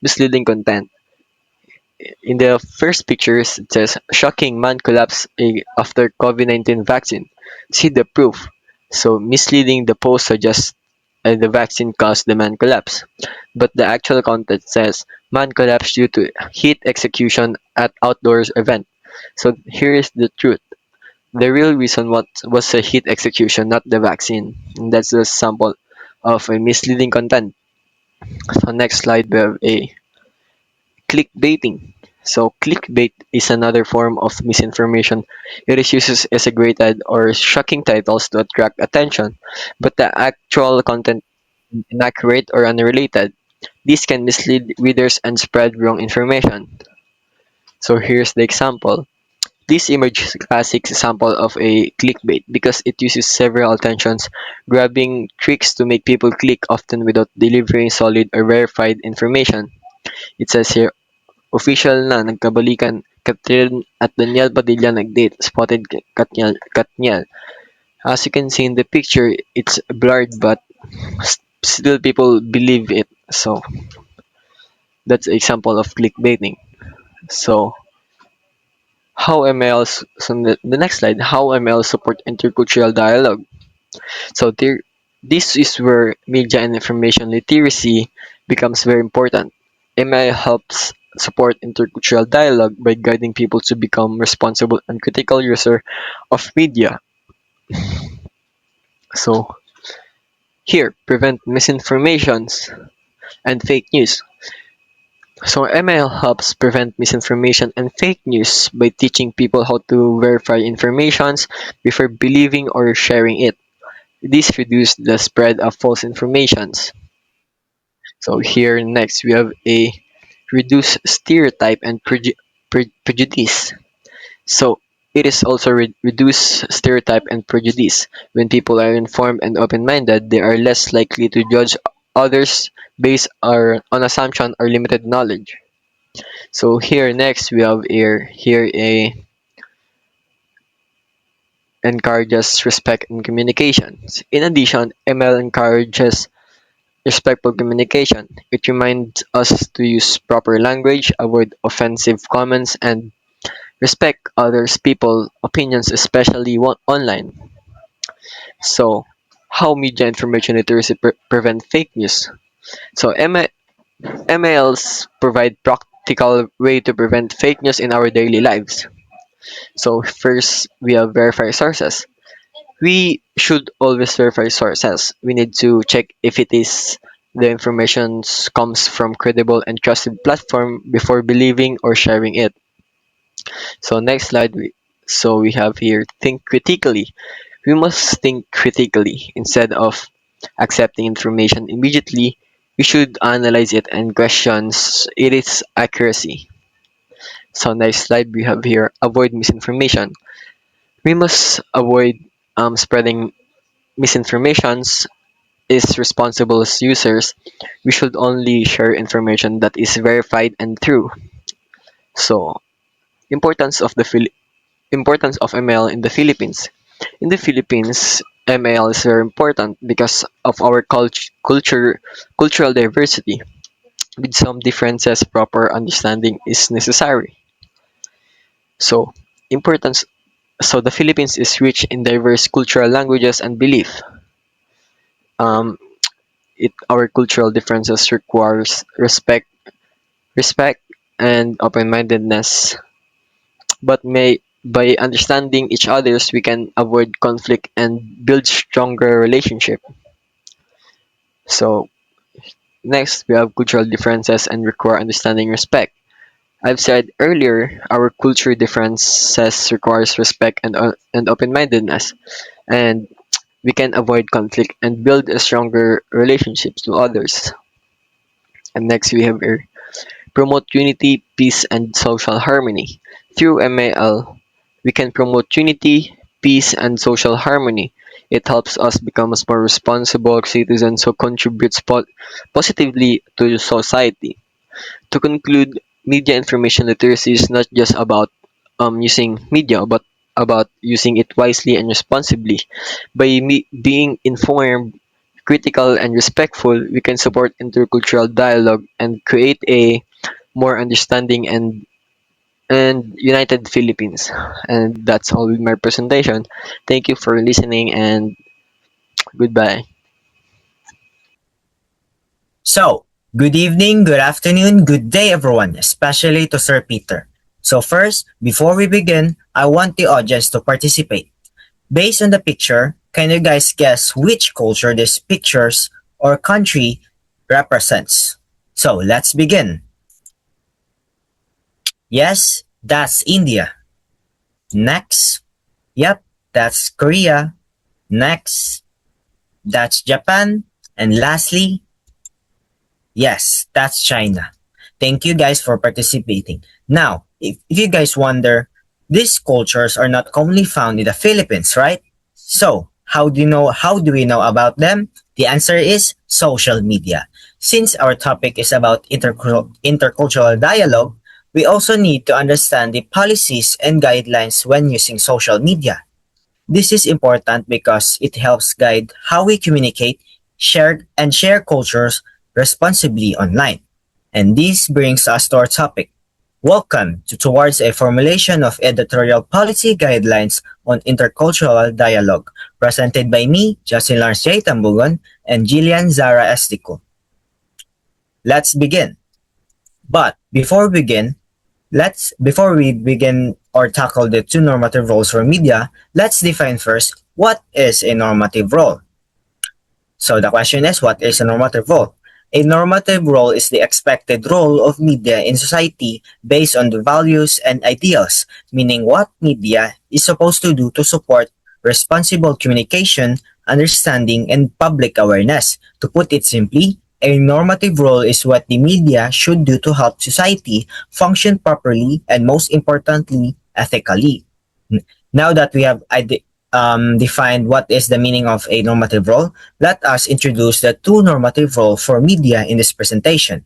Misleading content. In the first pictures, it says, shocking man collapse after COVID-19 vaccine. See the proof. So misleading, the post suggests the vaccine caused the man collapse. But the actual content says, man collapsed due to heat execution at outdoors event. So here is the truth. The real reason was a heat execution, not the vaccine. And that's a sample of a misleading content. So next slide, we have a clickbaiting. So clickbait is another form of misinformation. It is used as exaggerated or shocking titles to attract attention, but the actual content is inaccurate or unrelated. This can mislead readers and spread wrong information. So here's the example. This image is a classic example of a clickbait because it uses several attentions grabbing tricks to make people click, often without delivering solid or verified information. It says here, official na nagkabalikan, Catherine at Daniel Padilla nag-date, spotted Katniel. As you can see in the picture, it's blurred but still people believe it. So that's an example of clickbaiting. So how ML, so the next slide, how ML support intercultural dialogue. So this is where media and information literacy becomes very important. ML helps support intercultural dialogue by guiding people to become responsible and critical user of media. So here, prevent misinformations and fake news. So ML helps prevent misinformation and fake news by teaching people how to verify informations before believing or sharing it. This reduces the spread of false informations. So here next we have a reduce stereotype and prejudice. So it is also reduce stereotype and prejudice. When people are informed and open-minded, they are less likely to judge others based on assumption or limited knowledge. So here next we have here a encourages respect and communications. In addition, ML encourages respectful communication. It reminds us to use proper language, avoid offensive comments, and respect others' people opinions, especially online. So, how media information literacy prevent fake news? So, MLs provide practical way to prevent fake news in our daily lives. So, first, we have verify sources. We should always verify sources. We need to check if it is the information comes from credible and trusted platform before believing or sharing it. So next slide, we have here think critically. We must think critically instead of accepting information immediately. We should analyze it and questions its accuracy. So next slide, we have here avoid misinformation. We must avoid spreading misinformations is responsible as users. We should only share information that is verified and true. So importance of importance of ML in the Philippines. In the Philippines, ML is very important because of our cultural diversity. With some differences, proper understanding is necessary. So, importance. So the Philippines is rich in diverse cultural languages and belief. Um, our cultural differences requires respect and open-mindedness. But may by understanding each others, we can avoid conflict and build stronger relationship. So next, we have cultural differences and require understanding respect. I've said earlier, our culture differences requires respect and open-mindedness, and we can avoid conflict and build a stronger relationships to others. And next we have here, promote unity, peace, and social harmony. Through MAL, we can promote unity, peace, and social harmony. It helps us become as more responsible citizens who contributes positively to society. To conclude, media information literacy is not just about using media, but about using it wisely and responsibly. By being informed, critical, and respectful, we can support intercultural dialogue and create a more understanding and united Philippines. And that's all with my presentation. Thank you for listening and goodbye. So, good evening, good afternoon, good day everyone, especially to Sir Peter. So first, before we begin, I want the audience to participate. Based on the picture, can you guys guess which culture this pictures or country represents? So let's begin. Yes, that's India. Next, yep, that's Korea. Next, that's Japan. And lastly, yes, that's China. Thank you guys for participating. Now, if you guys wonder, these cultures are not commonly found in the Philippines, right? So, how do we know about them? The answer is social media. Since our topic is about intercultural dialogue, we also need to understand the policies and guidelines when using social media. This is important because it helps guide how we communicate, share cultures responsibly online. And this brings us to our topic. Welcome to Towards a Formulation of Editorial Policy Guidelines on Intercultural Dialogue, presented by me, Justin Lawrence J. Tambugon, and Jillian Zara Estico. Let's begin. But before we begin or tackle the two normative roles for media, let's define first what is a normative role. So the question is, what is a normative role? A normative role is the expected role of media in society based on the values and ideals, meaning what media is supposed to do to support responsible communication, understanding, and public awareness. To put it simply, a normative role is what the media should do to help society function properly and, most importantly, ethically. Now that we have defined what is the meaning of a normative role, let us introduce the two normative roles for media in this presentation.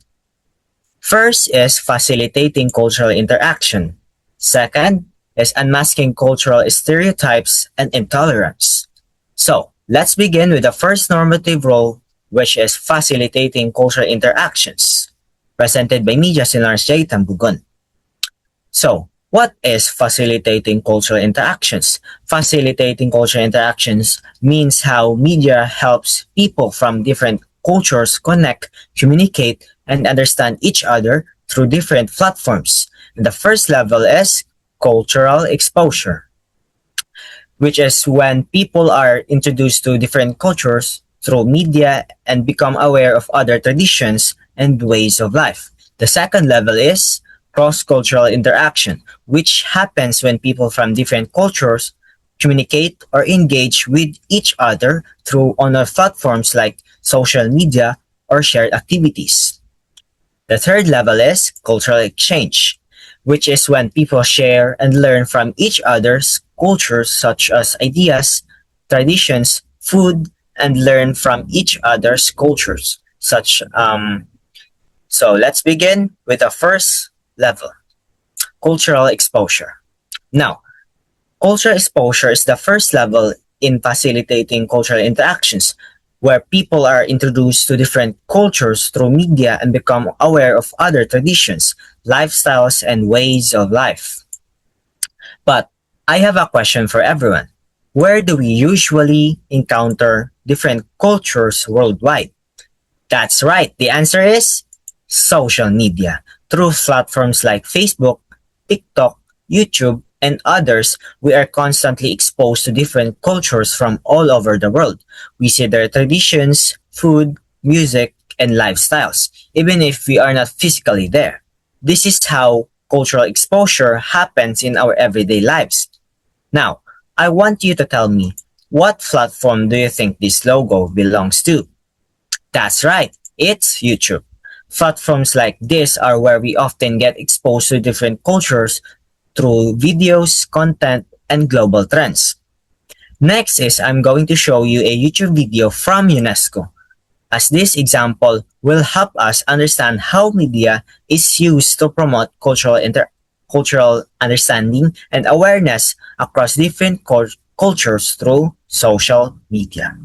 First is facilitating cultural interaction. Second is unmasking cultural stereotypes and intolerance. So, let's begin with the first normative role, which is facilitating cultural interactions, presented by me, Justin Lawrence J. Tambugon. So, what is facilitating cultural interactions? Facilitating cultural interactions means how media helps people from different cultures connect, communicate, and understand each other through different platforms. And the first level is cultural exposure, which is when people are introduced to different cultures through media and become aware of other traditions and ways of life. The second level is cross-cultural interaction, which happens when people from different cultures communicate or engage with each other through online platforms like social media or shared activities. The third level is cultural exchange, which is when people share and learn from each other's cultures such as ideas, traditions, food, and learn from each other's cultures. So let's begin with the first level, cultural exposure. Now, cultural exposure is the first level in facilitating cultural interactions, where people are introduced to different cultures through media and become aware of other traditions, lifestyles, and ways of life. But I have a question for everyone. Where do we usually encounter different cultures worldwide? That's right, the answer is social media. Through platforms like Facebook, TikTok, YouTube, and others, we are constantly exposed to different cultures from all over the world. We see their traditions, food, music, and lifestyles, even if we are not physically there. This is how cultural exposure happens in our everyday lives. Now, I want you to tell me, What platform do you think this logo belongs to? That's right, it's YouTube. Platforms like this are where we often get exposed to different cultures through videos, content, and global trends. Next is I'm going to show you a YouTube video from UNESCO, as this example will help us understand how media is used to promote cultural understanding and awareness across different cultures through social media.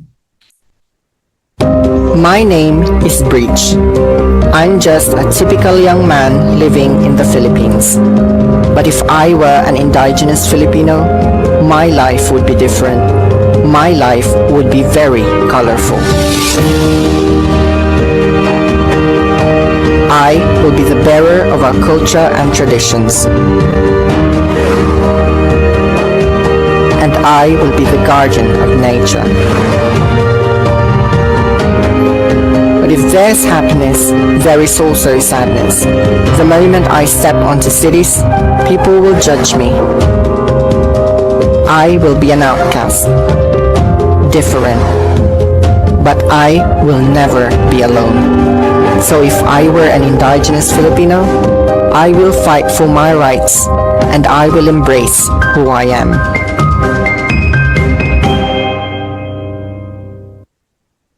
My name is Breach. I'm just a typical young man living in the Philippines. But if I were an indigenous Filipino, my life would be different. My life would be very colorful. I will be the bearer of our culture and traditions. And I will be the guardian of nature. But if there's happiness, there is also sadness. The moment I step onto cities, people will judge me. I will be an outcast, different, but I will never be alone. So if I were an indigenous Filipino, I will fight for my rights and I will embrace who I am.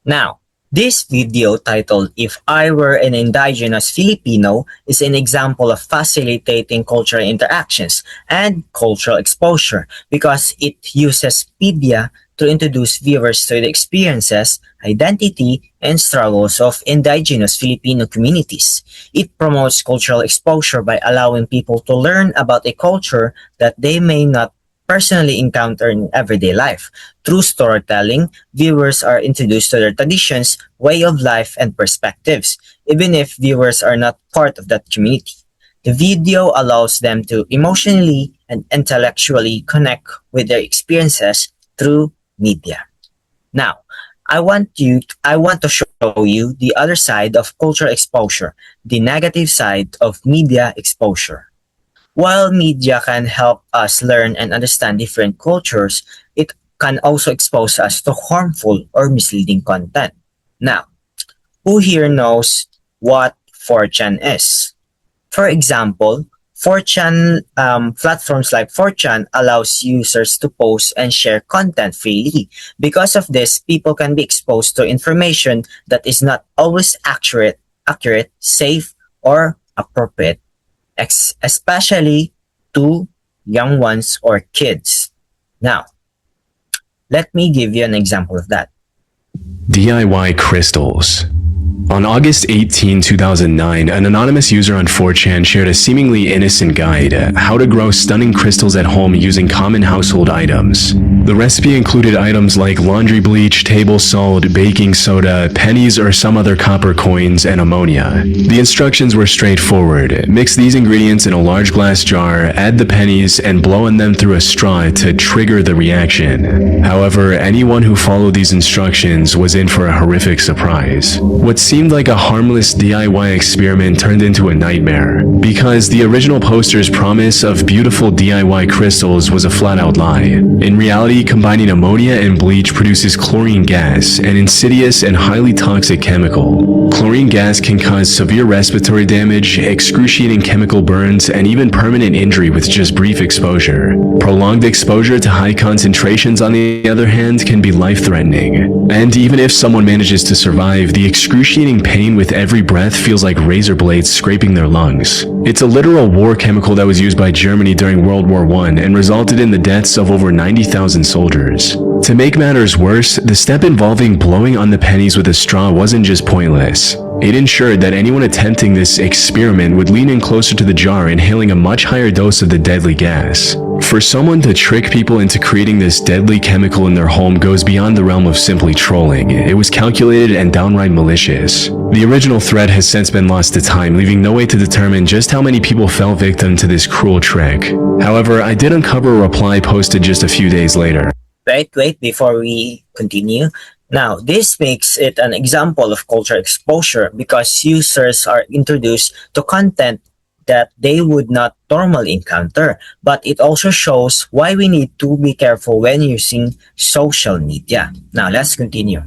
Now, this video titled If I Were an Indigenous Filipino is an example of facilitating cultural interactions and cultural exposure because it uses media to introduce viewers to the experiences, identity, and struggles of indigenous Filipino communities. It promotes cultural exposure by allowing people to learn about a culture that they may not personally encounter in everyday life. Through storytelling, viewers are introduced to their traditions, way of life, and perspectives, even if viewers are not part of that community. The video allows them to emotionally and intellectually connect with their experiences through media. Now, I want to show you the other side of cultural exposure, the negative side of media exposure. While media can help us learn and understand different cultures, it can also expose us to harmful or misleading content. Now, who here knows what 4chan is? For example, 4chan platforms like 4chan allows users to post and share content freely. Because of this, people can be exposed to information that is not always accurate, safe, or appropriate, especially to young ones or kids. Now, let me give you an example of that. DIY crystals. On August 18, 2009, an anonymous user on 4chan shared a seemingly innocent guide, how to grow stunning crystals at home using common household items. The recipe included items like laundry bleach, table salt, baking soda, pennies or some other copper coins, and ammonia. The instructions were straightforward. Mix these ingredients in a large glass jar, add the pennies, and blow on them through a straw to trigger the reaction. However, anyone who followed these instructions was in for a horrific surprise. What seemed like a harmless DIY experiment turned into a nightmare, because the original poster's promise of beautiful DIY crystals was a flat-out lie. In reality, combining ammonia and bleach produces chlorine gas, an insidious and highly toxic chemical. Chlorine gas can cause severe respiratory damage, excruciating chemical burns, and even permanent injury with just brief exposure. Prolonged exposure to high concentrations, on the other hand, can be life-threatening. And even if someone manages to survive, the excruciating pain with every breath feels like razor blades scraping their lungs. It's a literal war chemical that was used by Germany during World War I and resulted in the deaths of over 90,000 soldiers. To make matters worse, the step involving blowing on the pennies with a straw wasn't just pointless. It ensured that anyone attempting this experiment would lean in closer to the jar, inhaling a much higher dose of the deadly gas. For someone to trick people into creating this deadly chemical in their home goes beyond the realm of simply trolling. It was calculated and downright malicious. The original thread has since been lost to time, leaving no way to determine just how many people fell victim to this cruel trick. However, I did uncover a reply posted just a few days later. Wait, before we continue. Now, this makes it an example of cultural exposure because users are introduced to content that they would not normally encounter, but it also shows why we need to be careful when using social media. Now, let's continue.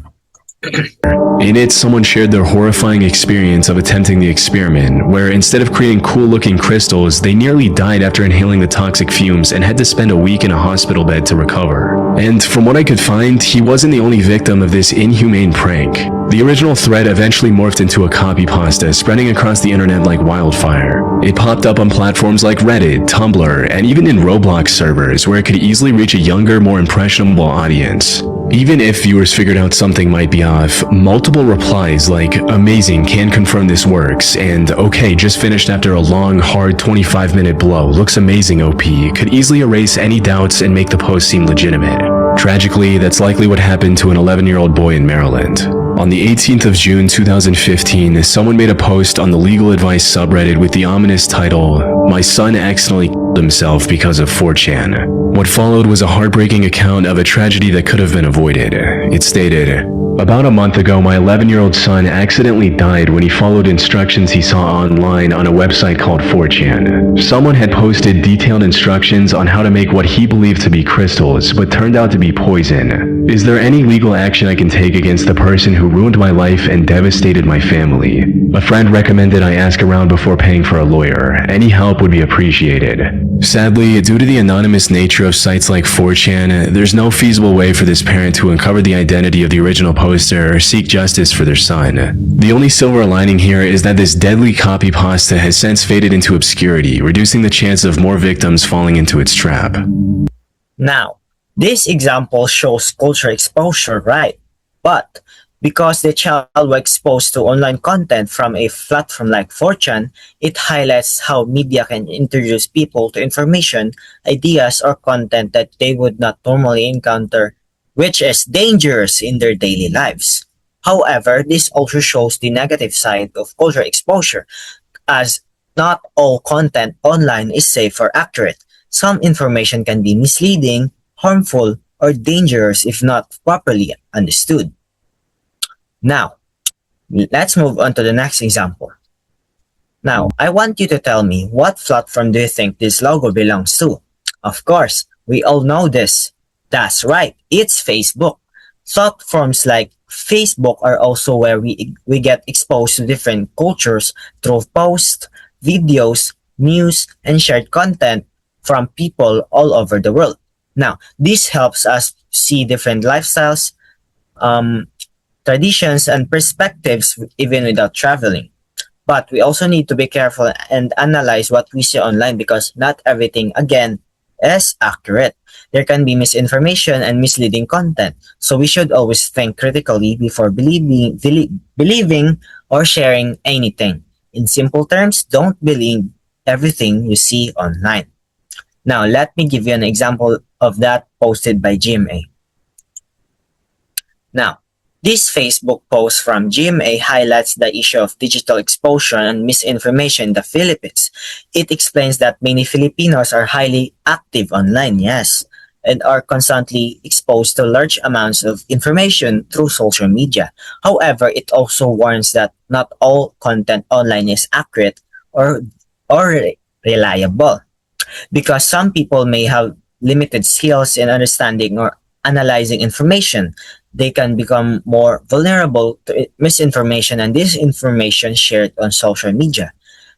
In it, someone shared their horrifying experience of attempting the experiment, where instead of creating cool-looking crystals, they nearly died after inhaling the toxic fumes and had to spend a week in a hospital bed to recover. And from what I could find, he wasn't the only victim of this inhumane prank. The original thread eventually morphed into a copy pasta, spreading across the internet like wildfire. It popped up on platforms like Reddit, Tumblr, and even in Roblox servers, where it could easily reach a younger, more impressionable audience. Even if viewers figured out something might be off, multiple replies like "amazing, can confirm this works" and "okay, just finished after a long, hard 25-minute blow, looks amazing OP" could easily erase any doubts and make the post seem legitimate. Tragically, that's likely what happened to an 11-year-old boy in Maryland. On the 18th of June 2015, someone made a post on the legal advice subreddit with the ominous title, "My son accidentally killed himself because of 4chan." What followed was a heartbreaking account of a tragedy that could have been avoided. It stated, "About a month ago, my 11-year-old son accidentally died when he followed instructions he saw online on a website called 4chan. Someone had posted detailed instructions on how to make what he believed to be crystals, but turned out to be poison. Is there any legal action I can take against the person who ruined my life and devastated my family? A friend recommended I ask around before paying for a lawyer. Any help would be appreciated." Sadly, due to the anonymous nature of sites like 4chan, there's no feasible way for this parent to uncover the identity of the original poster or seek justice for their son. The only silver lining here is that this deadly copy pasta has since faded into obscurity, reducing the chance of more victims falling into its trap. Now, this example shows culture exposure, right? But because the child was exposed to online content from a platform like 4chan, it highlights how media can introduce people to information, ideas, or content that they would not normally encounter, which is dangerous in their daily lives. However, this also shows the negative side of culture exposure, as not all content online is safe or accurate. Some information can be misleading, harmful, or dangerous if not properly understood. Now, let's move on to the next example. Now, I want you to tell me, what platform do you think this logo belongs to? Of course, we all know this. That's right, it's Facebook. Platforms like Facebook are also where we get exposed to different cultures through posts, videos, news, and shared content from people all over the world. Now, this helps us see different lifestyles, traditions, and perspectives even without traveling. But we also need to be careful and analyze what we see online, because not everything, again, is accurate. There can be misinformation and misleading content, so we should always think critically before believing or sharing anything. In simple terms, don't believe everything you see online. Now, let me give you an example of that posted by GMA. Now, this Facebook post from GMA highlights the issue of digital exposure and misinformation in the Philippines. It explains that many Filipinos are highly active online, yes, and are constantly exposed to large amounts of information through social media. However, it also warns that not all content online is accurate or reliable, because some people may have limited skills in understanding or analyzing information. They can become more vulnerable to misinformation and disinformation shared on social media.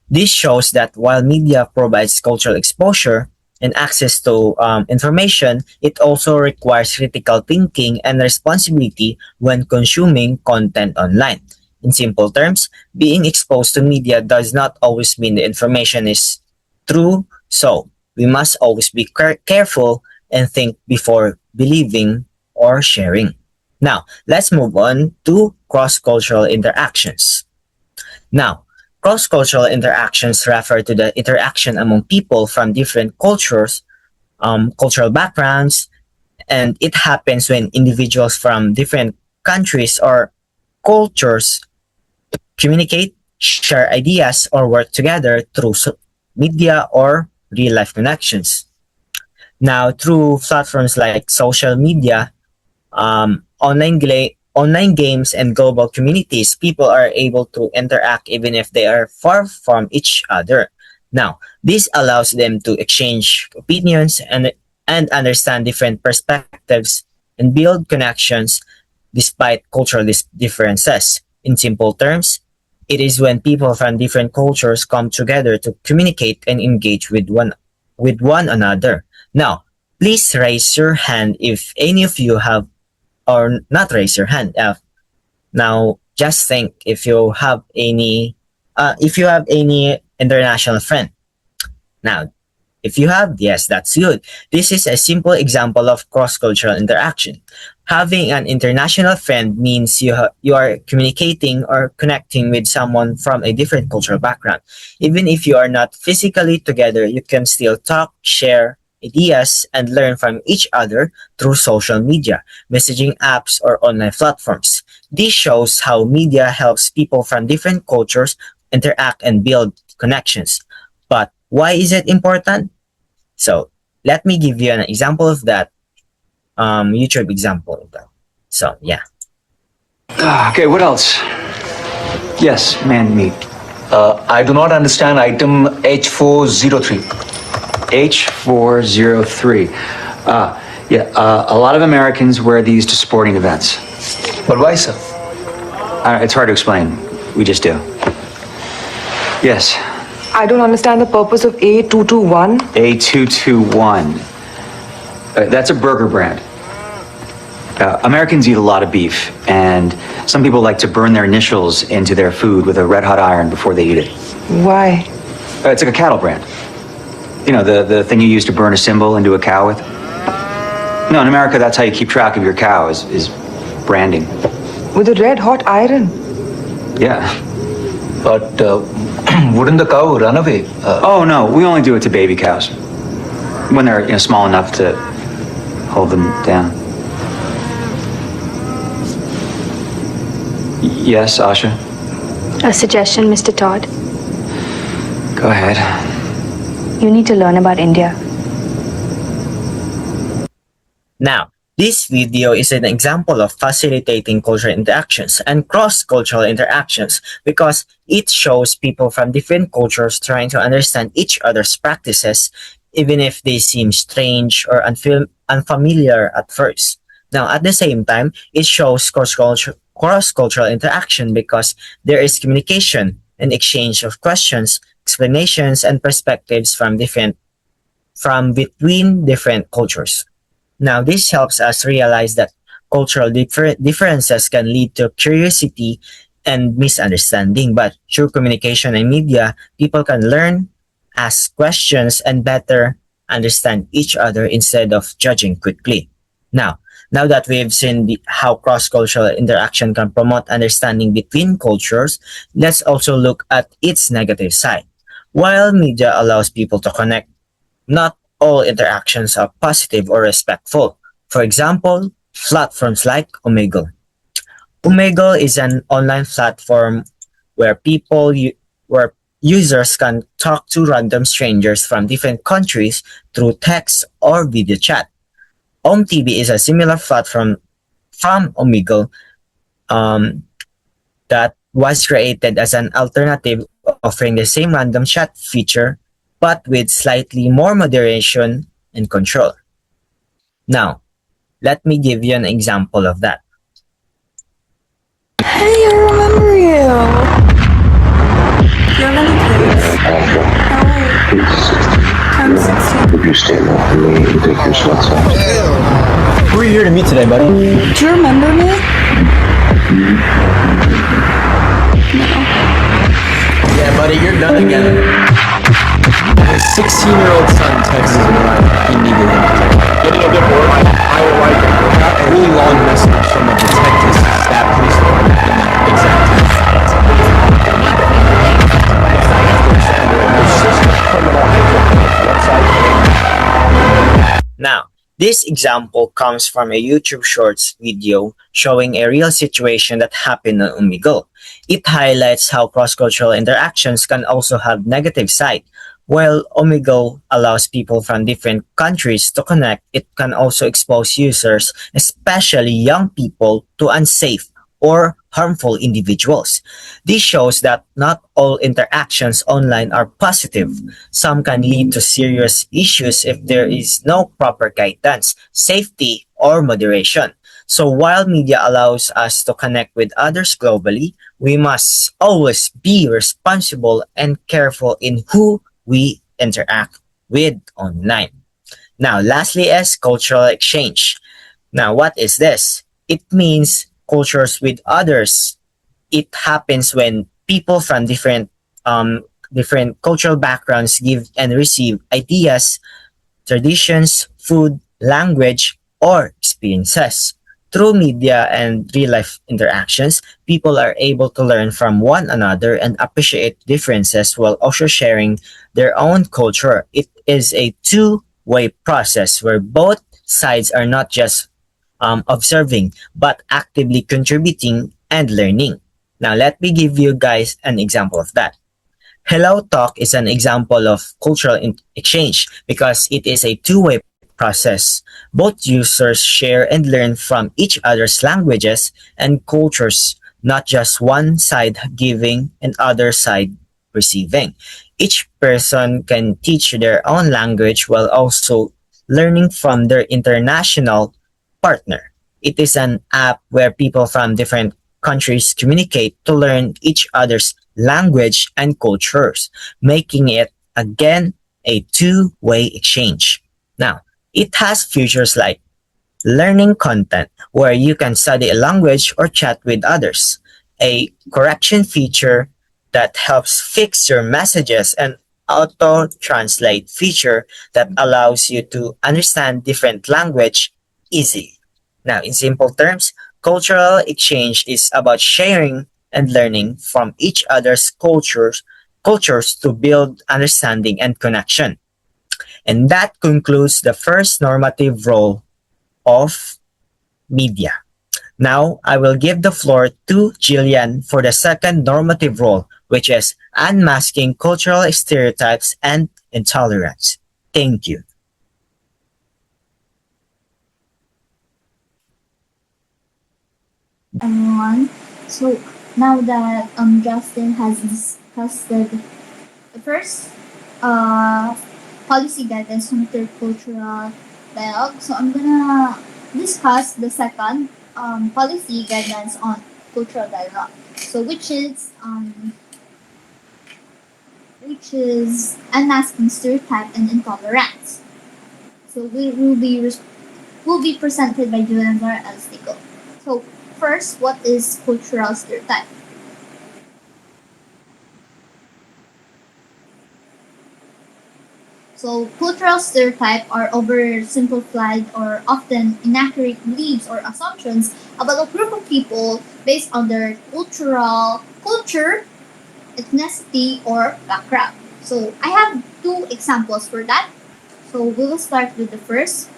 This shows that while media provides cultural exposure and access to information, it also requires critical thinking and responsibility when consuming content online. In simple terms, being exposed to media does not always mean the information is true, so we must always be careful and think before believing or sharing. Now, let's move on to cross-cultural interactions. Now, cross-cultural interactions refer to the interaction among people from different cultures, cultural backgrounds, and it happens when individuals from different countries or cultures communicate, share ideas, or work together through media or real-life connections. Now, through platforms like social media, online games, and global communities, people are able to interact even if they are far from each other. Now, this allows them to exchange opinions and understand different perspectives and build connections despite cultural differences. In simple terms, it is when people from different cultures come together to communicate and engage with one another. Now, please raise your hand if any of you have, or not raise your hand. Now, just think if you have any international friend. Now, if you have, yes, that's good. This is a simple example of cross-cultural interaction. Having an international friend means you are communicating or connecting with someone from a different cultural background. Even if you are not physically together, you can still talk, share ideas, and learn from each other through social media, messaging apps, or online platforms. This shows how media helps people from different cultures interact and build connections. But why is it important? So let me give you an example of that. YouTube example of that. So yeah. Okay, what else? Yes, man meat. I do not understand item H403. H403. A lot of Americans wear these to sporting events. But why, sir? It's hard to explain. We just do. Yes, I don't understand the purpose of A221. A221. That's a burger brand. Americans eat a lot of beef, and some people like to burn their initials into their food with a red hot iron before they eat it. Why? It's like a cattle brand. You know, the thing you use to burn a symbol into a cow with? No, in America, that's how you keep track of your cow, is branding. With a red hot iron. Yeah. But wouldn't the cow run away? Oh, no, we only do it to baby cows. When they're small enough to hold them down. Yes, Asha? A suggestion, Mr. Todd. Go ahead. You need to learn about India. Now, this video is an example of facilitating cultural interactions and cross-cultural interactions because it shows people from different cultures trying to understand each other's practices, even if they seem strange or unfamiliar at first. Now, at the same time, it shows cross-cultural interaction because there is communication and exchange of questions, explanations, and perspectives from between different cultures. Now, this helps us realize that cultural differences can lead to curiosity and misunderstanding, but through communication and media, people can learn, ask questions, and better understand each other instead of judging quickly. Now that we've seen how cross-cultural interaction can promote understanding between cultures, let's also look at its negative side. While media allows people to connect, not all interactions are positive or respectful. For example, platforms like Omegle. Omegle is an online platform where where users can talk to random strangers from different countries through text or video chat. OMTV is a similar platform from Omegle that was created as an alternative offering the same random chat feature but with slightly more moderation and control. Now, let me give you an example of that. Hey, I remember you. You're another place. I'm 16. If you stay long for me and take your sweats off. Who are you here to meet today, buddy? Do you remember me? No. Yeah, buddy, you're done again. My 16-year-old son texted me like he needed him. Getting a bit bored. I got a really long message from a detective at police department in that exact time. Now, this example comes from a YouTube Shorts video showing a real situation that happened on Omegle. It highlights how cross-cultural interactions can also have negative side. While Omegle allows people from different countries to connect, it can also expose users, especially young people, to unsafe or harmful individuals. This shows that not all interactions online are positive. Some can lead to serious issues if there is no proper guidance, safety, or moderation. So while media allows us to connect with others globally, we must always be responsible and careful in who we interact with online. Now, lastly is cultural exchange. Now, what is this? It means cultures with others. It happens when people from different cultural backgrounds give and receive ideas, traditions, food, language, or experiences. Through media and real life interactions, people are able to learn from one another and appreciate differences while also sharing their own culture. It is a two-way process where both sides are not just observing but actively contributing and learning. Now, let me give you guys an example of that. Hello Talk is an example of cultural exchange because it is a two-way process. Both users share and learn from each other's languages and cultures, not just one side giving and other side receiving. Each person can teach their own language while also learning from their international partner. It is an app where people from different countries communicate to learn each other's language and cultures, making it again a two-way exchange. Now, it has features like learning content, where you can study a language or chat with others, a correction feature that helps fix your messages, and auto translate feature that allows you to understand different language easily. Now, in simple terms, cultural exchange is about sharing and learning from each other's cultures to build understanding and connection. And that concludes the first normative role of media. Now, I will give the floor to Jillian for the second normative role, which is unmasking cultural stereotypes and intolerance. Thank you. Everyone. So now that Justin has discussed the first policy guidance on intercultural dialogue, so I'm gonna discuss the second policy guidance on cultural dialogue. So which is unmasking stereotype and intolerance. So we will be presented by Julian Elstico. So first, what is cultural stereotype? So cultural stereotypes are oversimplified or often inaccurate beliefs or assumptions about a group of people based on their culture, ethnicity, or background. So I have two examples for that. So we will start with the first.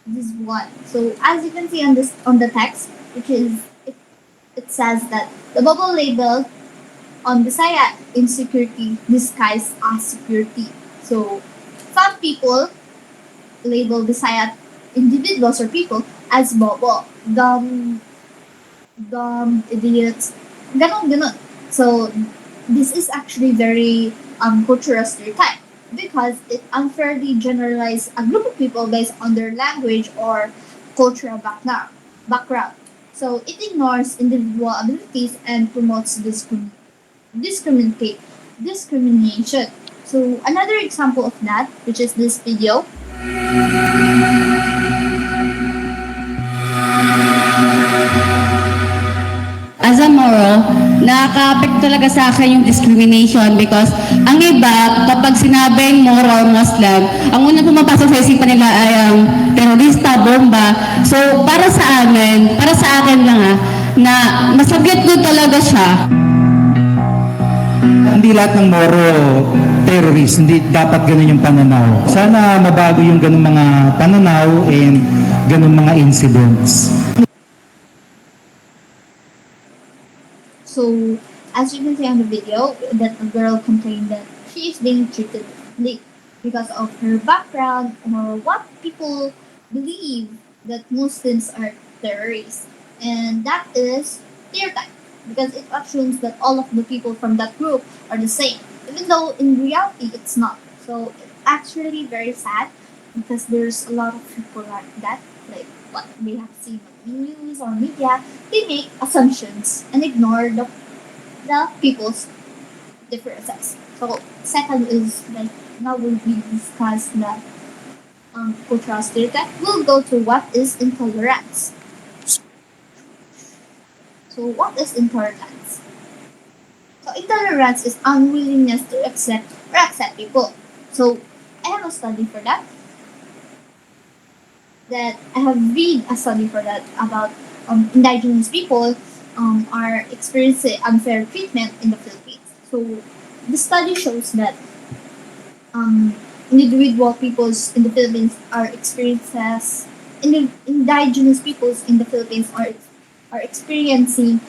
This one. So as you can see on the text, which is it says that the bubble label on Bisaya insecurity disguised as security. So some people label Bisaya individuals or people as bobo, dumb idiots, ganon. So this is actually very cultural stereotype because it unfairly generalizes a group of people based on their language or cultural background. So it ignores individual abilities and promotes discrimination. So another example of that, which is this video. As a moral, nakaka-affect talaga sa akin yung discrimination because ang iba, kapag sinabing moral Muslim, ang unang pumapasok sa isipan nila ay ang terorista, bomba. So, para sa akin lang na masagyat ko talaga siya. Hindi lahat ng Moro terrorist, hindi dapat ganun yung pananaw. Sana mabago yung ganun mga pananaw and ganun mga incidents. So, as you can see on the video, that the girl complained that she is being treated differently because of her background or what people believe that Muslims are terrorists. and that is stereotype because it assumes that all of the people from that group are the same, even though in reality it's not. So it's actually very sad because there's a lot of people like that, like what they have seen on news or media, they make assumptions and ignore the people's differences. So second is like now we discuss the cultural stereotype. We'll go to what is intolerance. So what is intolerance? So intolerance is unwillingness to accept people. So I have a study for that. That I have read a study for that about indigenous people are experiencing unfair treatment in the Philippines. So the study shows that individual peoples in the Philippines are experiences indigenous peoples in the Philippines are experiencing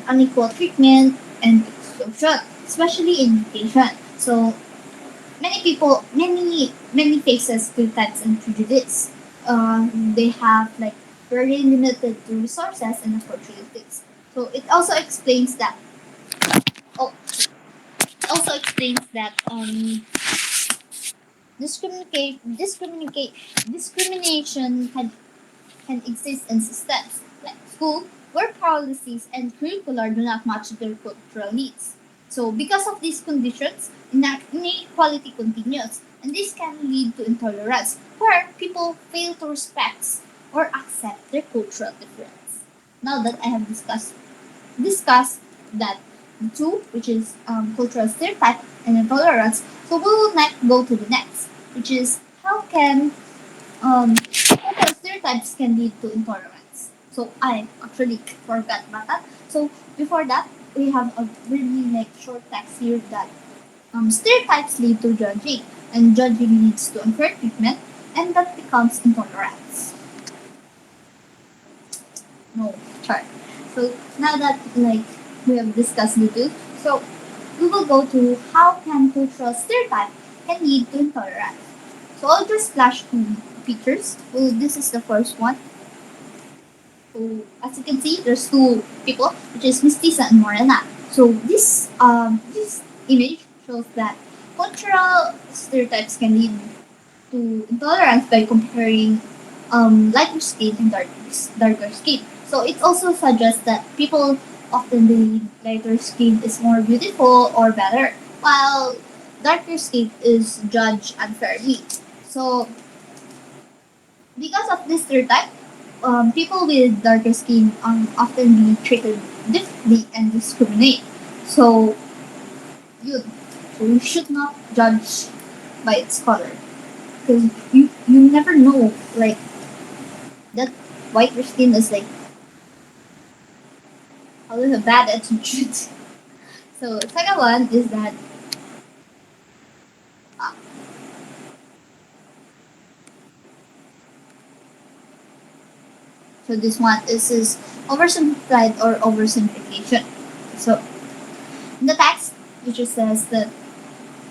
unequal treatment and exclusion, especially in education. So many faces stereotypes and prejudice. They have like very limited to resources and opportunities. So it also explains that. Oh, it also explains that discrimination can exist in systems like school where policies and curricula do not match their cultural needs. So because of these conditions, inequality continues, and this can lead to intolerance, where people fail to respect or accept their cultural difference. Now that I have discussed that the two, which is cultural stereotype and intolerance, so we will next go to the next, which is how can cultural stereotypes can lead to intolerance. So I actually forgot about that. So before that, we have a really like short text here that stereotypes lead to judging, and judging leads to unfair treatment, and that becomes intolerance. No, sorry. So now that like we have discussed the two, so we will go to how can cultural stereotype can lead to intolerance. So I'll just flash two pictures. So this is the first one. So as you can see, there's two people, which is Mestiza and Morena. So this image shows that cultural stereotypes can lead to intolerance by comparing lighter skin and darker skin. So it also suggests that people often believe lighter skin is more beautiful or better, while darker skin is judged unfairly. So because of this stereotype, people with darker skin often be treated differently and discriminate. So you, so you should not judge by its color because you never know like that whiter skin is like a little bad attitude. So second one is that uh, so this one is oversimplified or oversimplification. So in the text, it just says that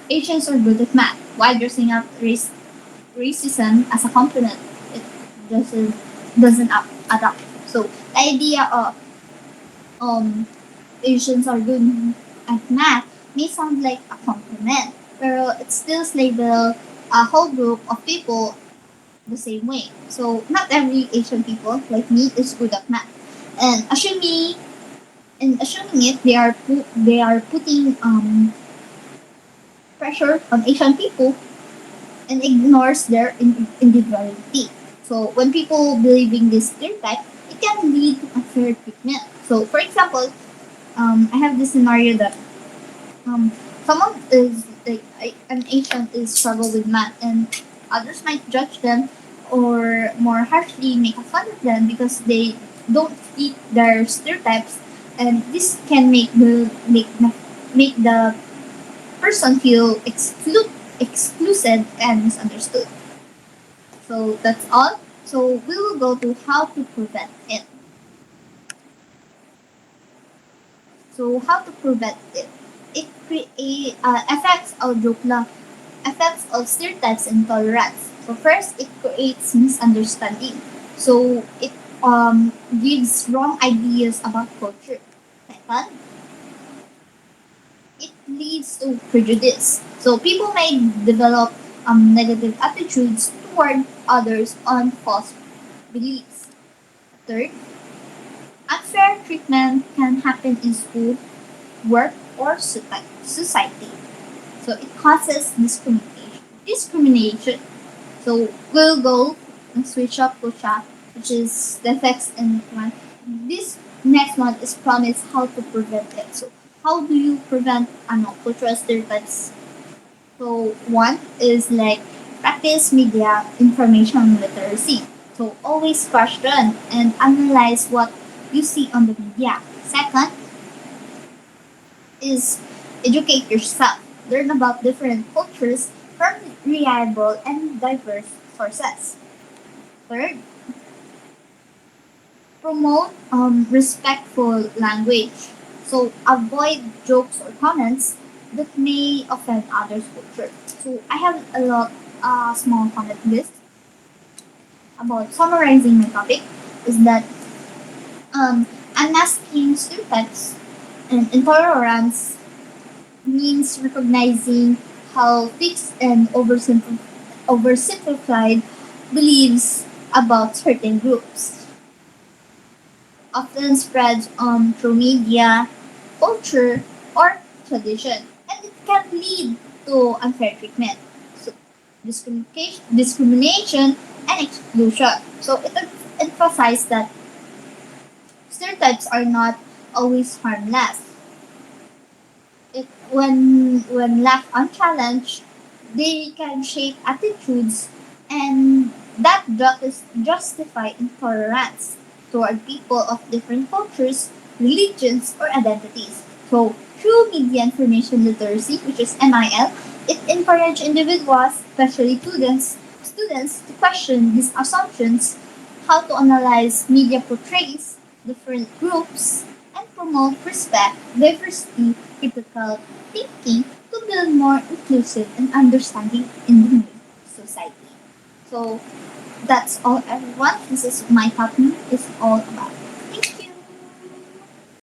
Asians are good at math while dressing up racism as a compliment. It doesn't add up. So the idea of Asians are good at math may sound like a compliment, but it still labels a whole group of people the same way. So not every Asian people like me is good at math, and assuming it, they are putting pressure on Asian people and ignores their individuality. So when people believing this stereotype, it can lead to unfair treatment. So for example, I have this scenario that someone is like an Asian is struggle with math, and others might judge them or more harshly make fun of them because they don't fit their stereotypes, and this can make the person feel excluded and misunderstood. So that's all. So we will go to how to prevent it. So how to prevent it? It create effects of stereotypes and tolerance. So first, it creates misunderstanding. So it gives wrong ideas about culture. Second, it leads to prejudice. So people may develop negative attitudes toward others on false beliefs. Third, unfair treatment can happen in school, work, or society. So it causes discrimination. Discrimination. So we'll go and switch up to chat, which is the effects in one. This next one is promise how to prevent it. So how do you prevent cultural stereotypes? So one is like practice media information literacy. So always question and analyze what you see on the media. Second is educate yourself. Learn about different cultures from reliable and diverse sources. Third, promote respectful language. So avoid jokes or comments that may offend others' culture. So I have a lot small comment list about summarizing my topic is that unmasking stereotypes and intolerance means recognizing how fixed and oversimplified beliefs about certain groups often spreads through media, culture, or tradition, and it can lead to unfair treatment, so discrimination, and exclusion. So it emphasizes that stereotypes are not always harmless. When left unchallenged, they can shape attitudes and that justify intolerance toward people of different cultures, religions, or identities. So through media information literacy, which is MIL, it encourages individuals, especially students, to question these assumptions, how to analyze media portrays different groups, and promote respect, diversity, critical thinking to build more inclusive and understanding in the new society. So that's all everyone. This is my topic is all about.